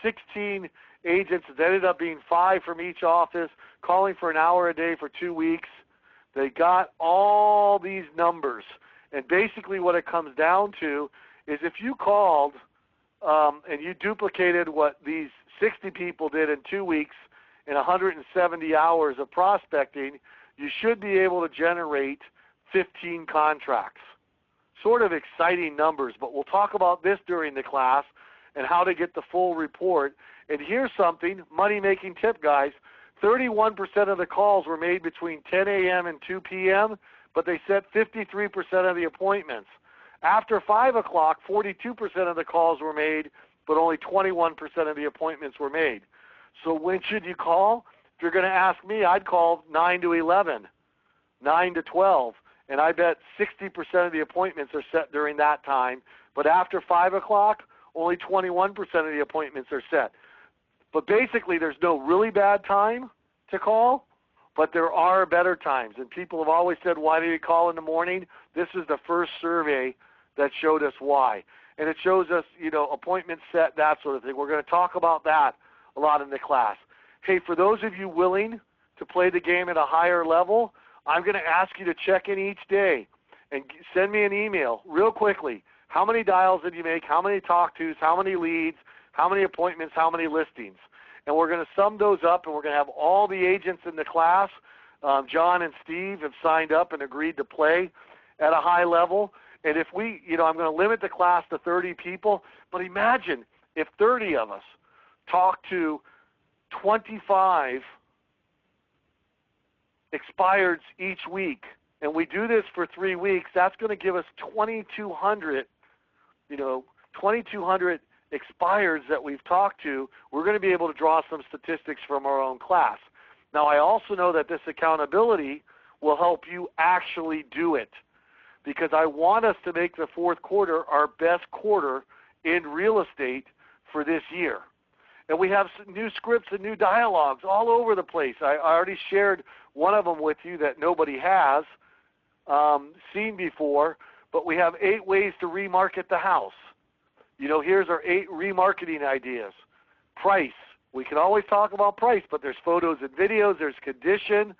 16 agents. It ended up being 5 from each office, calling for an hour a day for 2 weeks. They got all these numbers. And basically what it comes down to is if you called and you duplicated what these 60 people did in 2 weeks in 170 hours of prospecting, you should be able to generate 15 contracts. Sort of exciting numbers, but we'll talk about this during the class and how to get the full report. And here's something, money-making tip, guys. 31% of the calls were made between 10 a.m. and 2 p.m., but they set 53% of the appointments. After 5 o'clock, 42% of the calls were made, but only 21% of the appointments were made. So when should you call? If you're going to ask me, I'd call 9 to 11, 9 to 12, and I bet 60% of the appointments are set during that time. But after 5 o'clock, only 21% of the appointments are set. But basically, there's no really bad time to call, but there are better times. And people have always said, why do you call in the morning? This is the first survey that showed us why. And it shows us, appointments set, that sort of thing. We're going to talk about that a lot in the class. Hey, for those of you willing to play the game at a higher level, I'm going to ask you to check in each day and send me an email real quickly. How many dials did you make? How many talk-tos? How many leads? How many appointments? How many listings? And we're going to sum those up, and we're going to have all the agents in the class. John and Steve have signed up and agreed to play at a high level. And if we, I'm going to limit the class to 30 people, but imagine if 30 of us talk to 25 expireds each week, and we do this for 3 weeks, that's going to give us 2,200, 2,200 expireds that we've talked to. We're going to be able to draw some statistics from our own class. Now, I also know that this accountability will help you actually do it, because I want us to make the fourth quarter our best quarter in real estate for this year. And we have some new scripts and new dialogues all over the place. I already shared one of them with you that nobody has seen before, but we have 8 ways to remarket the house. Here's our 8 remarketing ideas. Price. We can always talk about price, but there's photos and videos, there's condition,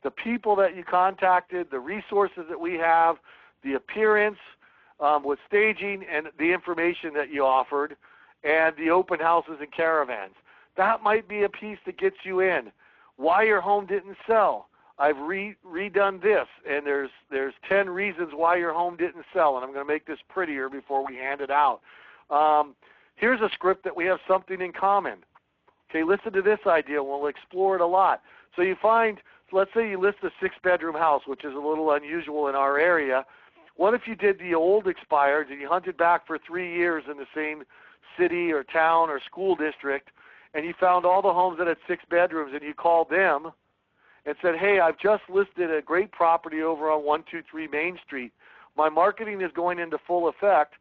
the people that you contacted, the resources that we have, the appearance with staging, and the information that you offered, and the open houses and caravans. That might be a piece that gets you in. Why your home didn't sell. I've redone this, and there's 10 reasons why your home didn't sell, and I'm going to make this prettier before we hand it out. Here's a script that we have something in common. Okay, listen to this idea. We'll explore it a lot. So you find, let's say you list a 6-bedroom house, which is a little unusual in our area. What if you did the old expireds and you hunted back for 3 years in the same city or town or school district, and you found all the homes that had 6 bedrooms, and you called them and said, hey, I've just listed a great property over on 123 Main Street. My marketing is going into full effect.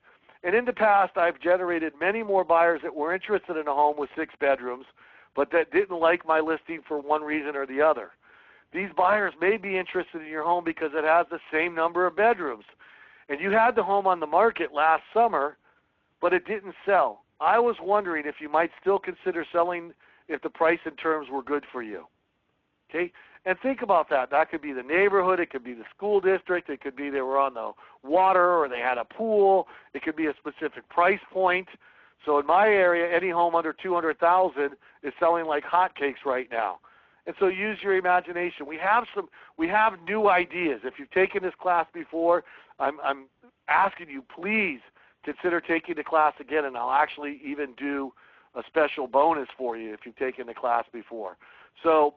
And in the past, I've generated many more buyers that were interested in a home with 6 bedrooms, but that didn't like my listing for one reason or the other. These buyers may be interested in your home because it has the same number of bedrooms. And you had the home on the market last summer, but it didn't sell. I was wondering if you might still consider selling if the price and terms were good for you. Okay? And think about that. That could be the neighborhood. It could be the school district. It could be they were on the water or they had a pool. It could be a specific price point. So in my area, any home under $200,000 is selling like hotcakes right now. And so use your imagination. We have new ideas. If you've taken this class before, I'm asking you, please consider taking the class again, and I'll actually even do a special bonus for you if you've taken the class before. So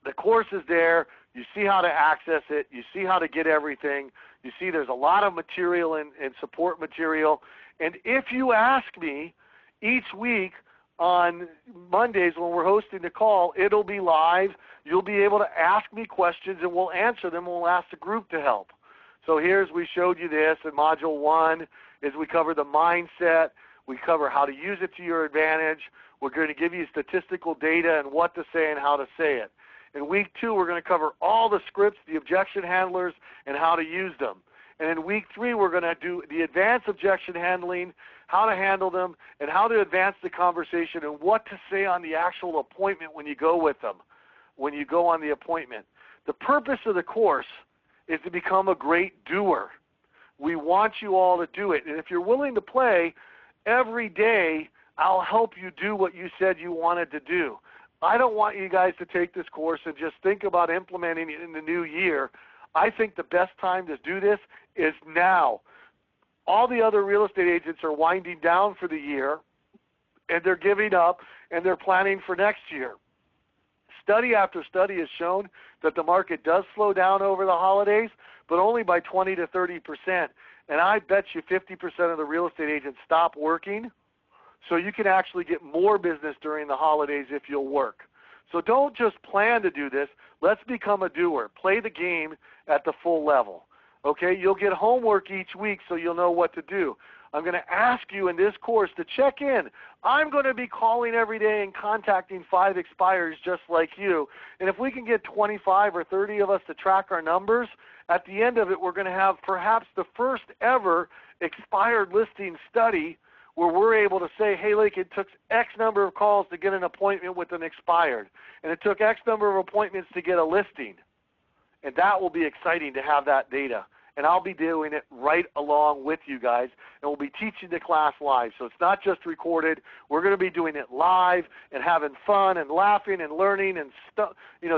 the course is there. You see how to access it. You see how to get everything. You see there's a lot of material and support material. And if you ask me each week on Mondays when we're hosting the call, it'll be live. You'll be able to ask me questions, and we'll answer them. We'll ask the group to help. So we showed you this in Module 1 is we cover the mindset. We cover how to use it to your advantage. We're going to give you statistical data and what to say and how to say it. In week 2, we're going to cover all the scripts, the objection handlers, and how to use them. And in week 3, we're going to do the advanced objection handling, how to handle them, and how to advance the conversation and what to say on the actual appointment when you go with them, when you go on the appointment. The purpose of the course is to become a great doer. We want you all to do it. And if you're willing to play, every day I'll help you do what you said you wanted to do. I don't want you guys to take this course and just think about implementing it in the new year. I think the best time to do this is now. All the other real estate agents are winding down for the year, and they're giving up, and they're planning for next year. Study after study has shown that the market does slow down over the holidays, but only by 20 to 30%. And I bet you 50% of the real estate agents stop working, so you can actually get more business during the holidays if you'll work. So don't just plan to do this. Let's become a doer. Play the game at the full level. Okay, you'll get homework each week so you'll know what to do. I'm going to ask you in this course to check in. I'm going to be calling every day and contacting 5 expires just like you. And if we can get 25 or 30 of us to track our numbers, at the end of it we're going to have perhaps the first ever expired listing study where we're able to say, hey, look, it took X number of calls to get an appointment with an expired, and it took X number of appointments to get a listing. And that will be exciting to have that data. And I'll be doing it right along with you guys, and we'll be teaching the class live. So it's not just recorded. We're going to be doing it live and having fun and laughing and learning and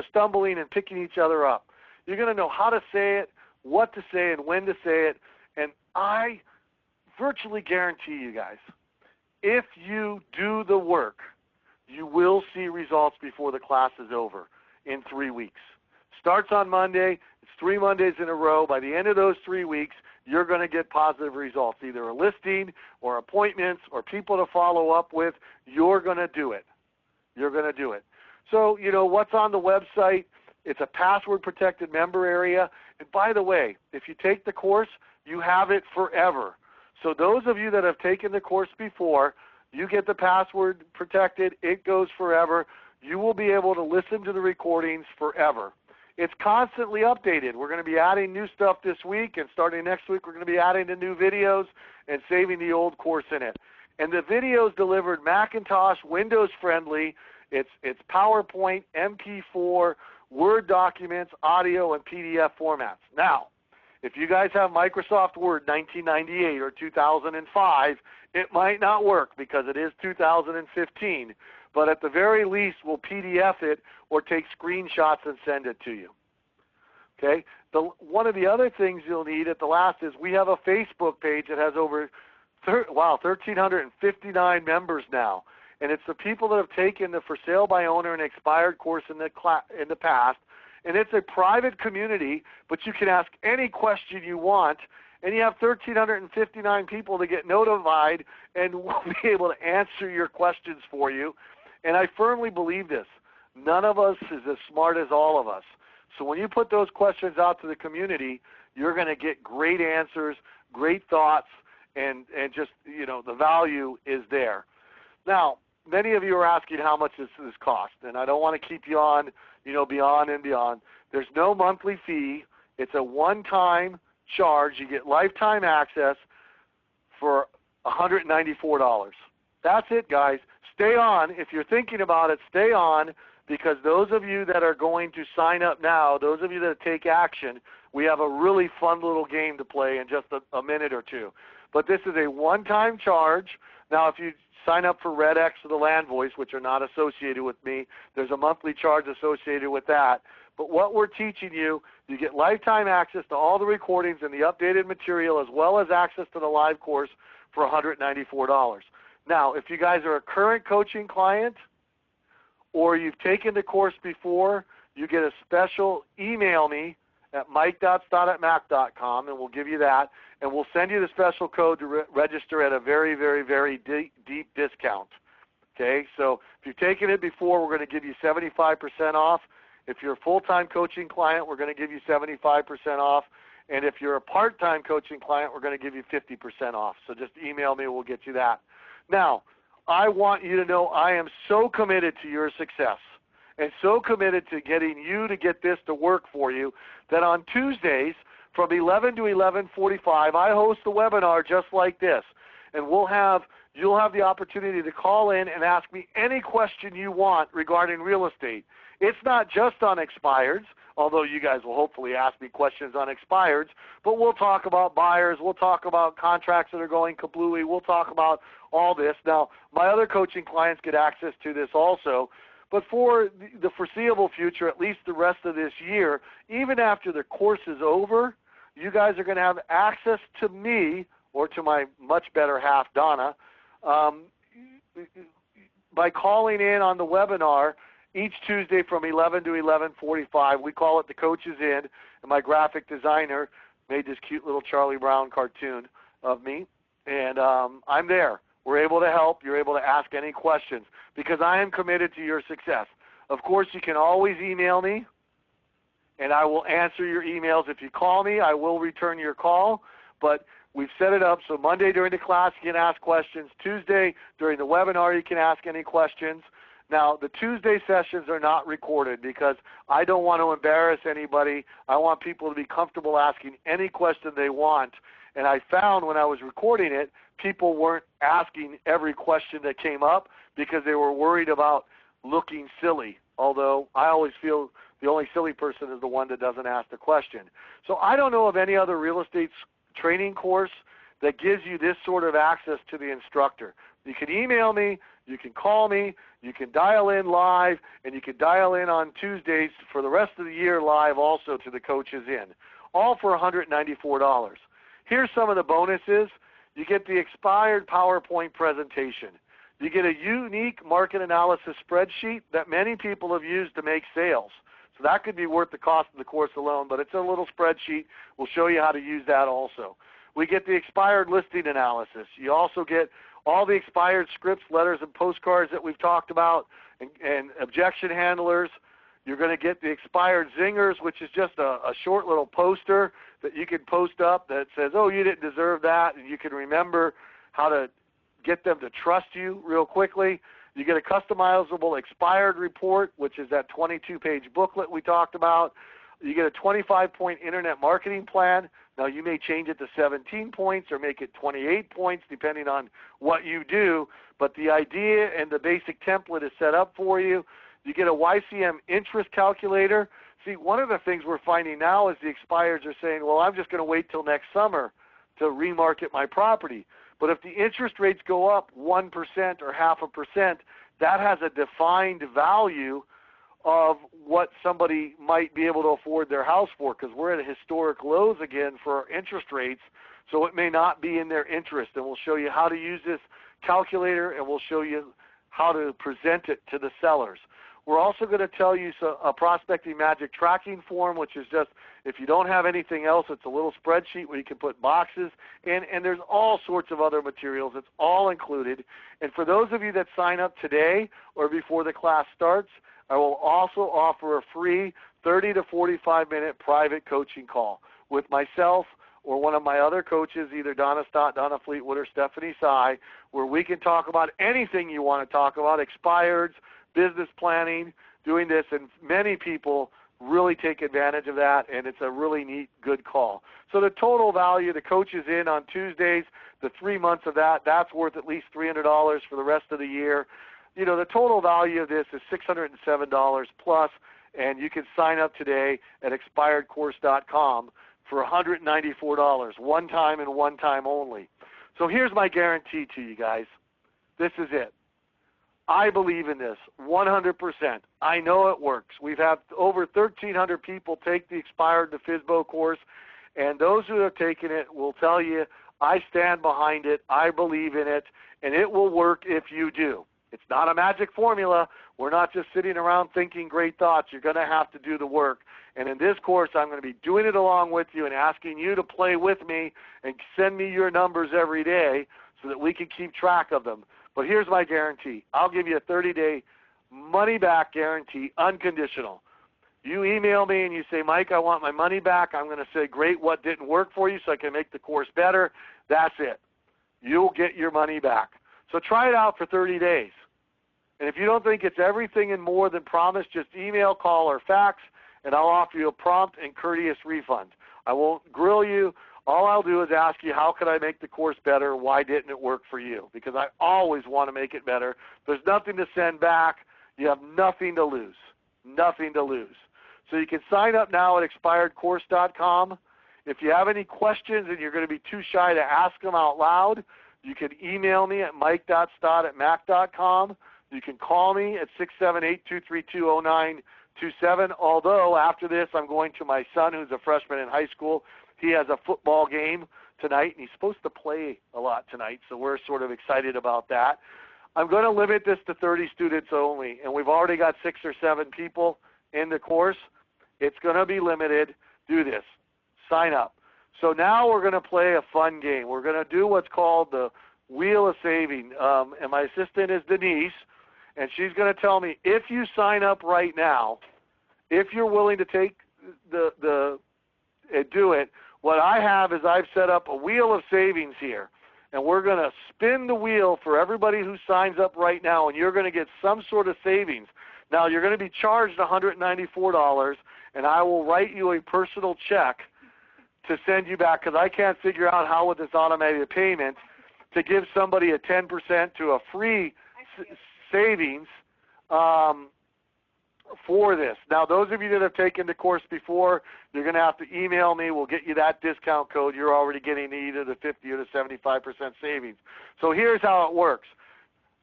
stumbling and picking each other up. You're going to know how to say it, what to say, and when to say it. And I virtually guarantee you guys, if you do the work, you will see results before the class is over in 3 weeks. Starts on Monday. It's 3 Mondays in a row. By the end of those 3 weeks, you're going to get positive results, either a listing or appointments or people to follow up with. You're going to do it. You're going to do it. So, what's on the website? It's a password-protected member area. And by the way, if you take the course, you have it forever. So those of you that have taken the course before, you get the password protected. It goes forever. You will be able to listen to the recordings forever. It's constantly updated. We're going to be adding new stuff this week, and starting next week we're going to be adding the new videos and saving the old course in it. And the videos delivered Macintosh, Windows friendly. It's PowerPoint, MP4, Word documents, audio, and PDF formats. Now, if you guys have Microsoft Word 1998 or 2005, it might not work because it is 2015. But at the very least, we'll PDF it or take screenshots and send it to you. Okay? One of the other things you'll need at the last is we have a Facebook page that has over 1,359 members now. And it's the people that have taken the For Sale by Owner and Expired course in the past. And it's a private community, but you can ask any question you want, and you have 1,359 people to get notified, and we'll be able to answer your questions for you. And I firmly believe this. None of us is as smart as all of us. So when you put those questions out to the community, you're going to get great answers, great thoughts, and just, the value is there. Now, many of you are asking how much this cost, and I don't want to keep you on, beyond and beyond. There's no monthly fee. It's a one-time charge. You get lifetime access for $194. That's it, guys. Stay on. If you're thinking about it, stay on, because those of you that are going to sign up now, those of you that take action, we have a really fun little game to play in just a minute or two. But this is a one-time charge. Now, if you sign up for RedX or the Land Voice, which are not associated with me, there's a monthly charge associated with that. But what we're teaching you, you get lifetime access to all the recordings and the updated material, as well as access to the live course for $194. Now, if you guys are a current coaching client or you've taken the course before, you get a special email me at mike.stott@mac.com, and we'll give you that, and we'll send you the special code to register at a very, very, very deep discount. Okay, so if you've taken it before, we're going to give you 75% off. If you're a full-time coaching client, we're going to give you 75% off. And if you're a part-time coaching client, we're going to give you 50% off. So just email me, we'll get you that. Now, I want you to know I am so committed to your success and so committed to getting you to get this to work for you that on Tuesdays from 11 to 11:45, I host a webinar just like this. And you'll have the opportunity to call in and ask me any question you want regarding real estate. It's not just on expireds, although you guys will hopefully ask me questions on expireds, but we'll talk about buyers, we'll talk about contracts that are going kablooey, we'll talk about all this. Now, my other coaching clients get access to this also, but for the foreseeable future, at least the rest of this year, even after the course is over, you guys are going to have access to me or to my much better half, Donna, by calling in on the webinar each Tuesday from 11 to 11:45. We call it the Coaches In, and my graphic designer made this cute little Charlie Brown cartoon of me, and I'm there. We're able to help. You're able to ask any questions because I am committed to your success. Of course, you can always email me, and I will answer your emails. If you call me, I will return your call, but we've set it up so Monday during the class you can ask questions. Tuesday during the webinar you can ask any questions. Now, the Tuesday sessions are not recorded because I don't want to embarrass anybody. I want people to be comfortable asking any question they want. And I found when I was recording it, people weren't asking every question that came up because they were worried about looking silly, although I always feel the only silly person is the one that doesn't ask the question. So I don't know of any other real estate training course that gives you this sort of access to the instructor. You can email me, you can call me, you can dial in live, and you can dial in on Tuesdays for the rest of the year live also to the Coaches In, all for $194. Here's some of the bonuses. You get the expired PowerPoint presentation. You get a unique market analysis spreadsheet that many people have used to make sales. So that could be worth the cost of the course alone, but it's a little spreadsheet. We'll show you how to use that also. We get the expired listing analysis. You also get all the expired scripts, letters, and postcards that we've talked about, and objection handlers. You're going to get the expired zingers, which is just a short little poster that you can post up that says, oh, you didn't deserve that, and you can remember how to get them to trust you real quickly. You get a customizable expired report, which is that 22-page booklet we talked about. You get a 25-point internet marketing plan. Now, you may change it to 17 points or make it 28 points depending on what you do, but the idea and the basic template is set up for you. You get a YCM interest calculator. See, one of the things we're finding now is the expireds are saying, well, I'm just going to wait till next summer to remarket my property. But if the interest rates go up 1% or 0.5%, that has a defined value of what somebody might be able to afford their house for, because we're at historic lows again for our interest rates, so it may not be in their interest. And we'll show you how to use this calculator, and we'll show you how to present it to the sellers. We're also going to tell you a prospecting magic tracking form, which is just, if you don't have anything else, it's a little spreadsheet where you can put boxes, and there's all sorts of other materials. It's all included. And for those of you that sign up today or before the class starts, I will also offer a free 30 to 45-minute private coaching call with myself or one of my other coaches, either Donna Stott, Donna Fleetwood, or Stephanie Sy, where we can talk about anything you want to talk about, expireds, business planning, doing this, and many people really take advantage of that, and it's a really neat, good call. So the total value, the Coaches In on Tuesdays, the 3 months of that, that's worth at least $300 for the rest of the year. You know, the total value of this is $607 plus, and you can sign up today at expiredcourse.com for $194, one time and one time only. So here's my guarantee to you guys. This is it. I believe in this 100%. I know it works. We've had over 1,300 people take the Expired to FSBO course, and those who have taken it will tell you, I stand behind it, I believe in it, and it will work if you do. It's not a magic formula. We're not just sitting around thinking great thoughts. You're going to have to do the work. And in this course, I'm going to be doing it along with you and asking you to play with me and send me your numbers every day so that we can keep track of them. But here's my guarantee. I'll give you a 30-day money-back guarantee, unconditional. You email me and you say, Mike, I want my money back. I'm going to say, great, what didn't work for you so I can make the course better. That's it. You'll get your money back. So try it out for 30 days. And if you don't think it's everything and more than promised, just email, call, or fax, and I'll offer you a prompt and courteous refund. I won't grill you. All I'll do is ask you, how could I make the course better? Why didn't it work for you? Because I always want to make it better. There's nothing to send back. You have nothing to lose. Nothing to lose. So you can sign up now at expiredcourse.com. If you have any questions and you're going to be too shy to ask them out loud, you can email me at mike.stott@mac.com. You can call me at 678-232-0927. Although after this, I'm going to my son, who's a freshman in high school. He has a football game tonight, and he's supposed to play a lot tonight, so we're sort of excited about that. I'm going to limit this to 30 students only, and we've already got 6 or 7 people in the course. It's going to be limited. Do this. Sign up. So now we're going to play a fun game. We're going to do what's called the Wheel of Saving, and my assistant is Denise, and she's going to tell me, if you sign up right now, if you're willing to take do it, what I have is I've set up a wheel of savings here, and we're going to spin the wheel for everybody who signs up right now, and you're going to get some sort of savings. Now, you're going to be charged $194, and I will write you a personal check to send you back, because I can't figure out how with this automated payment to give somebody a 10% to a free savings for this. Now, those of you that have taken the course before, you're going to have to email me. We'll get you that discount code. You're already getting either the 50 or the 75% savings. So here's how it works.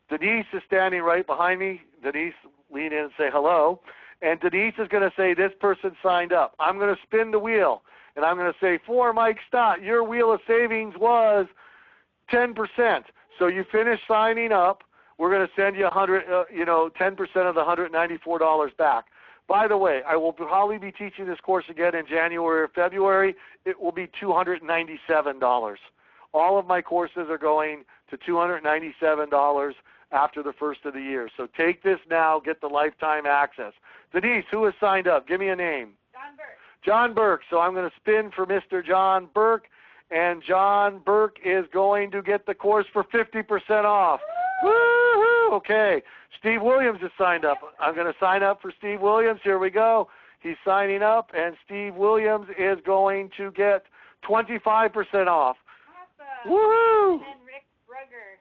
Denise is standing right behind me. Denise, lean in and say hello. And Denise is going to say, this person signed up. I'm going to spin the wheel, and I'm going to say, for Mike Stott, your wheel of savings was 10%. So you finish signing up. We're going to send you 10% of the $194 back. By the way, I will probably be teaching this course again in January or February. It will be $297. All of my courses are going to $297 after the first of the year. So take this now, get the lifetime access. Denise, who has signed up? Give me a name. John Burke. John Burke. So I'm going to spin for Mr. John Burke, and John Burke is going to get the course for 50% off. Woo-hoo! Okay. Steve Williams has signed up. I'm going to sign up for Steve Williams. Here we go. He's signing up, and Steve Williams is going to get 25% off. Awesome. Woo-hoo! And then Rick Brugger.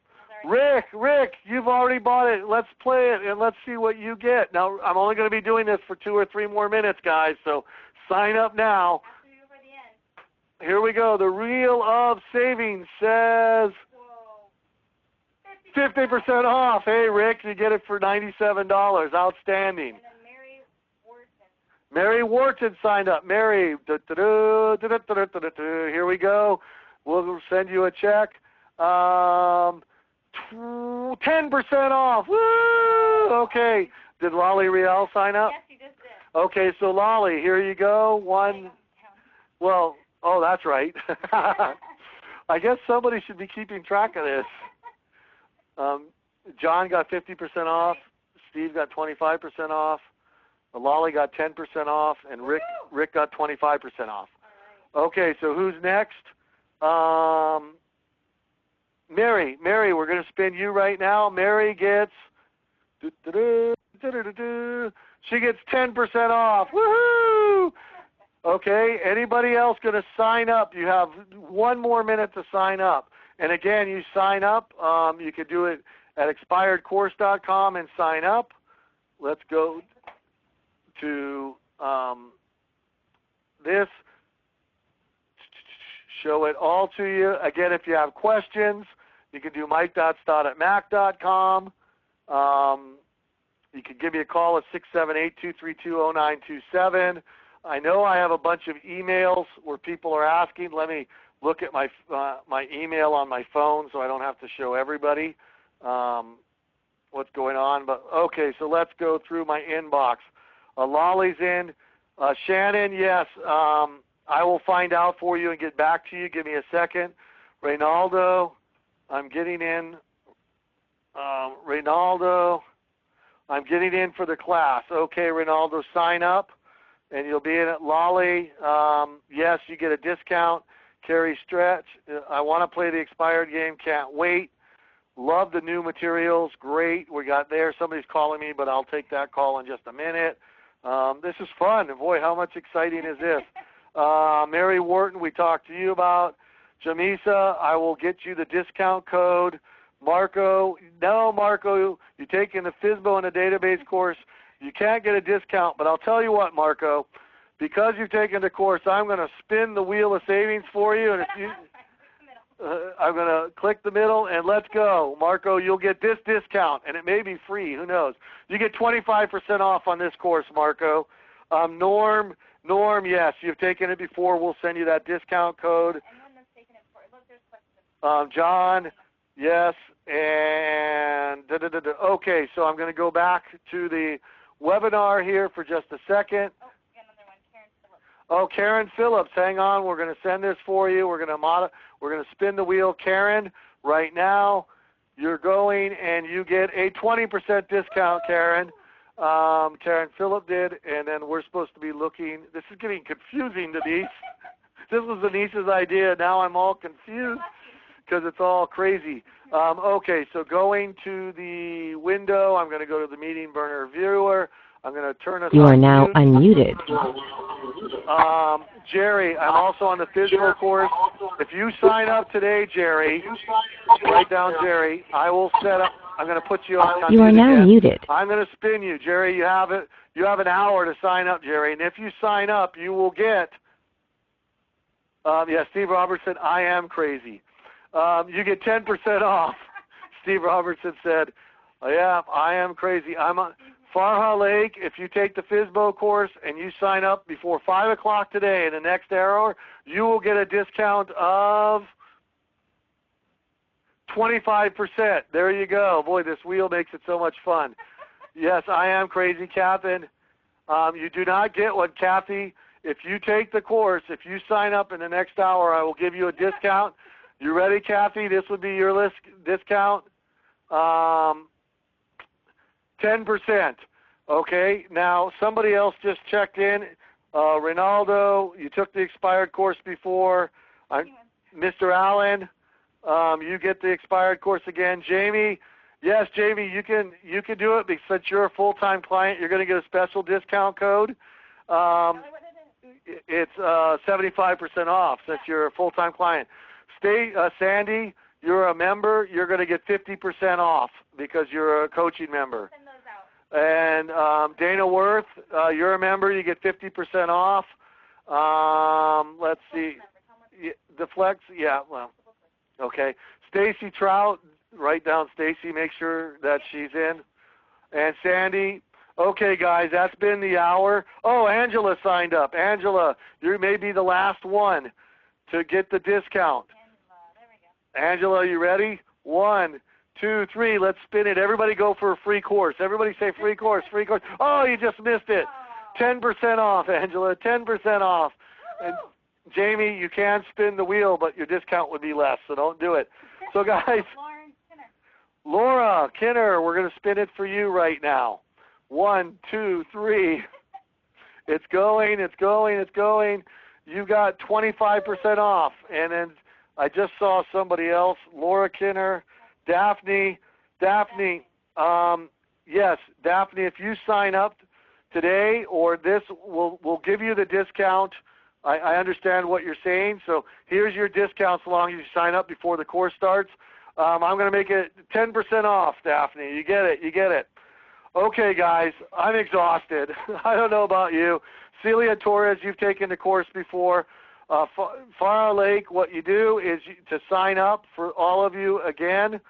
Rick, you've already bought it. Let's play it, and let's see what you get. Now, I'm only going to be doing this for 2 or 3 more minutes, guys, so sign up now. After you for the end. Here we go. The Wheel of Savings says 50% off. Hey, Rick, you get it for $97. Outstanding. And then Mary Wharton. Mary Wharton signed up. Mary, here we go. We'll send you a check. 10% off. Woo! Okay. Did Lolly Riel sign up? Yes, he just did. Okay, so Lolly, here you go. Well, oh, that's right. I guess somebody should be keeping track of this. John got 50% off. Steve got 25% off. Lolly got 10% off, and Rick got 25% off. Okay, so who's next? Mary, we're going to spin you right now. Mary gets, she gets 10% off. Woohoo! Okay, anybody else going to sign up? You have 1 more minute to sign up. And again, you sign up. You can do it at expiredcourse.com and sign up. Let's go to this. Show it all to you. Again, if you have questions, you can do mike.stott@mac.com. You can give me a call at 678-232-0927. I know I have a bunch of emails where people are asking. Let me look at my email on my phone so I don't have to show everybody what's going on. But okay, so let's go through my inbox. Lolly's in. Shannon, yes. I will find out for you and get back to you. Give me a second. Reynaldo, I'm getting in. Reynaldo, I'm getting in for the class. Okay, Reynaldo, sign up, and you'll be in it. Lolly, yes, you get a discount. Carrie Stretch, I want to play the expired game. Can't wait. Love the new materials. Great. We got there. Somebody's calling me, but I'll take that call in just a minute. This is fun. Boy, how much exciting is this? Mary Wharton, we talked to you about. Jamisa, I will get you the discount code. Marco, no, Marco, you're taking the FSBO and the database course. You can't get a discount, but I'll tell you what, Marco, because you've taken the course, I'm going to spin the wheel of savings for you, and if you, I'm going to click the middle, and let's go. Marco, you'll get this discount, and it may be free. Who knows? You get 25% off on this course, Marco. Norm, yes, you've taken it before. We'll send you that discount code. John, yes, and okay, so I'm going to go back to the webinar here for just a second. Another one, Karen Phillips. Oh, Karen Phillips, hang on. We're going to send this for you. We're going to spin the wheel. Karen, right now, you're going and you get a 20% discount, Karen. Karen Phillips did, and then we're supposed to be looking. This is getting confusing, Denise. This was Denise's idea. Now I'm all confused because it's all crazy. Okay, so going to the window, I'm going to go to the meeting burner viewer. I'm going to turn us on. You are now unmuted. Jerry, I'm also on the FSBO course. If you sign up today, Jerry, write down Jerry, I will set up. I'm going to put you on. You are now muted. I'm going to spin you, Jerry. You have it. You have an hour to sign up, Jerry. And if you sign up, you will get. Steve Robertson, I am crazy. You get 10% off. Steve Robertson said, yeah, I am crazy. I'm on Farha Lake. If you take the FSBO course and you sign up before 5 o'clock today in the next hour, you will get a discount of 25%. There you go. Boy, this wheel makes it so much fun. Yes, I am crazy, Catherine. You do not get what Kathy, if you take the course, if you sign up in the next hour, I will give you a discount. You ready, Kathy? This would be your list discount. 10%. Okay. Now, somebody else just checked in. Ronaldo, you took the expired course before. Mr. Allen, you get the expired course again. Jamie, yes, Jamie, you can do it because since you're a full-time client, you're going to get a special discount code. It's 75% off since you're a full-time client. Sandy, you're a member. You're going to get 50% off because you're a coaching member. Send those out. And Dana Worth, you're a member. You get 50% off. Let's see. The Flex, yeah, well, okay. Stacy Trout, write down Stacy. Make sure that she's in. And Sandy, okay, guys, that's been the hour. Oh, Angela signed up. Angela, you may be the last one to get the discount. Angela, you ready? 1, 2, 3. Let's spin it. Everybody go for a free course. Everybody say free course, free course. Oh, you just missed it. 10% off, Angela. 10% off. And Jamie, you can spin the wheel, but your discount would be less, so don't do it. So, guys, Laura Kinner, we're going to spin it for you right now. 1, 2, 3. It's going, it's going, it's going. You got 25% off. And then I just saw somebody else, Laura Kinner, Daphne, yes, Daphne, if you sign up today or this, we'll give you the discount. I understand what you're saying, so here's your discount so long as you sign up before the course starts. I'm going to make it 10% off, Daphne. You get it, you get it. Okay, guys, I'm exhausted. I don't know about you. Celia Torres, you've taken the course before. Farah Lake, what you do is to sign up for all of you again.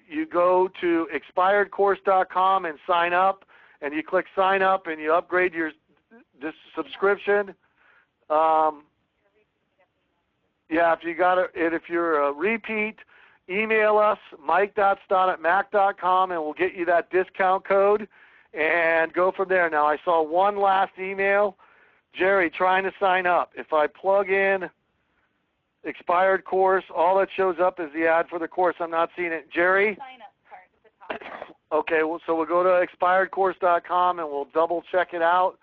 You go to expiredcourse.com and sign up, and you click sign up, and you upgrade your subscription. If you got it, and if you're a repeat, email us mike.stott@mac.com, and we'll get you that discount code and go from there. Now, I saw one last email. Jerry, trying to sign up. If I plug in expired course, all that shows up is the ad for the course. I'm not seeing it. Jerry? Sign up part at the top. Okay, well, so we'll go to expiredcourse.com and we'll double check it out.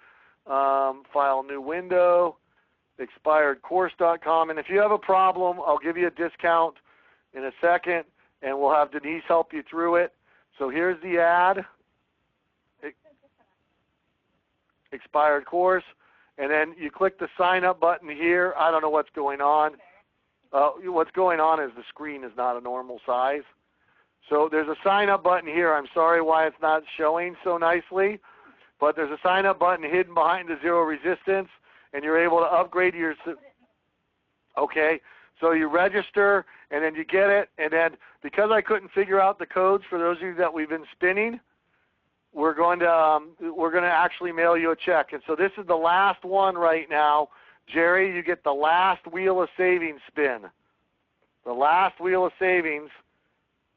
File new window, expiredcourse.com. And if you have a problem, I'll give you a discount in a second, and we'll have Denise help you through it. So here's the ad, expired course, and then you click the sign up button here. I don't know what's going on. What's going on is the screen is not a normal size. So there's a sign up button here. I'm sorry why it's not showing so nicely, but there's a sign up button hidden behind the zero resistance, and you're able to upgrade your, okay, so you register and then you get it, and then because I couldn't figure out the codes for those of you that we've been spinning, we're going to actually mail you a check. And so this is the last one right now. Jerry, you get the last wheel of savings spin. The last wheel of savings.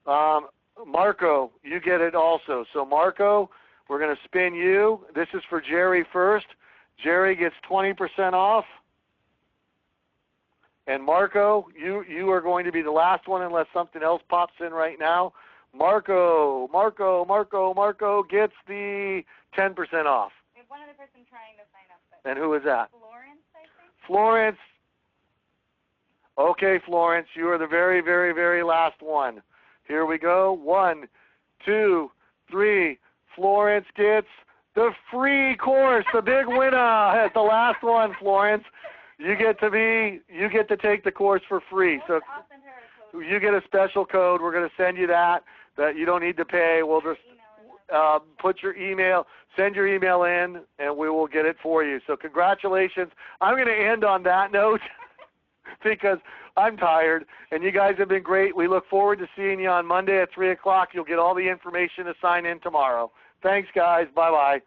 Marco, you get it also. So Marco, we're going to spin you. This is for Jerry first. Jerry gets 20% off. And Marco, you are going to be the last one unless something else pops in right now. Marco gets the 10% off. We have one other person trying to sign up. But and who is that? Florence, I think. Florence. Okay, Florence, you are the very, very, very last one. Here we go. 1, 2, 3. Florence gets the free course, the big winner at the last one, Florence. You get to take the course for free. So you get a special code. We're going to send you that you don't need to pay. We'll just put your email, send your email in, and we will get it for you. So congratulations. I'm going to end on that note because I'm tired, and you guys have been great. We look forward to seeing you on Monday at 3 o'clock. You'll get all the information to sign in tomorrow. Thanks, guys. Bye-bye.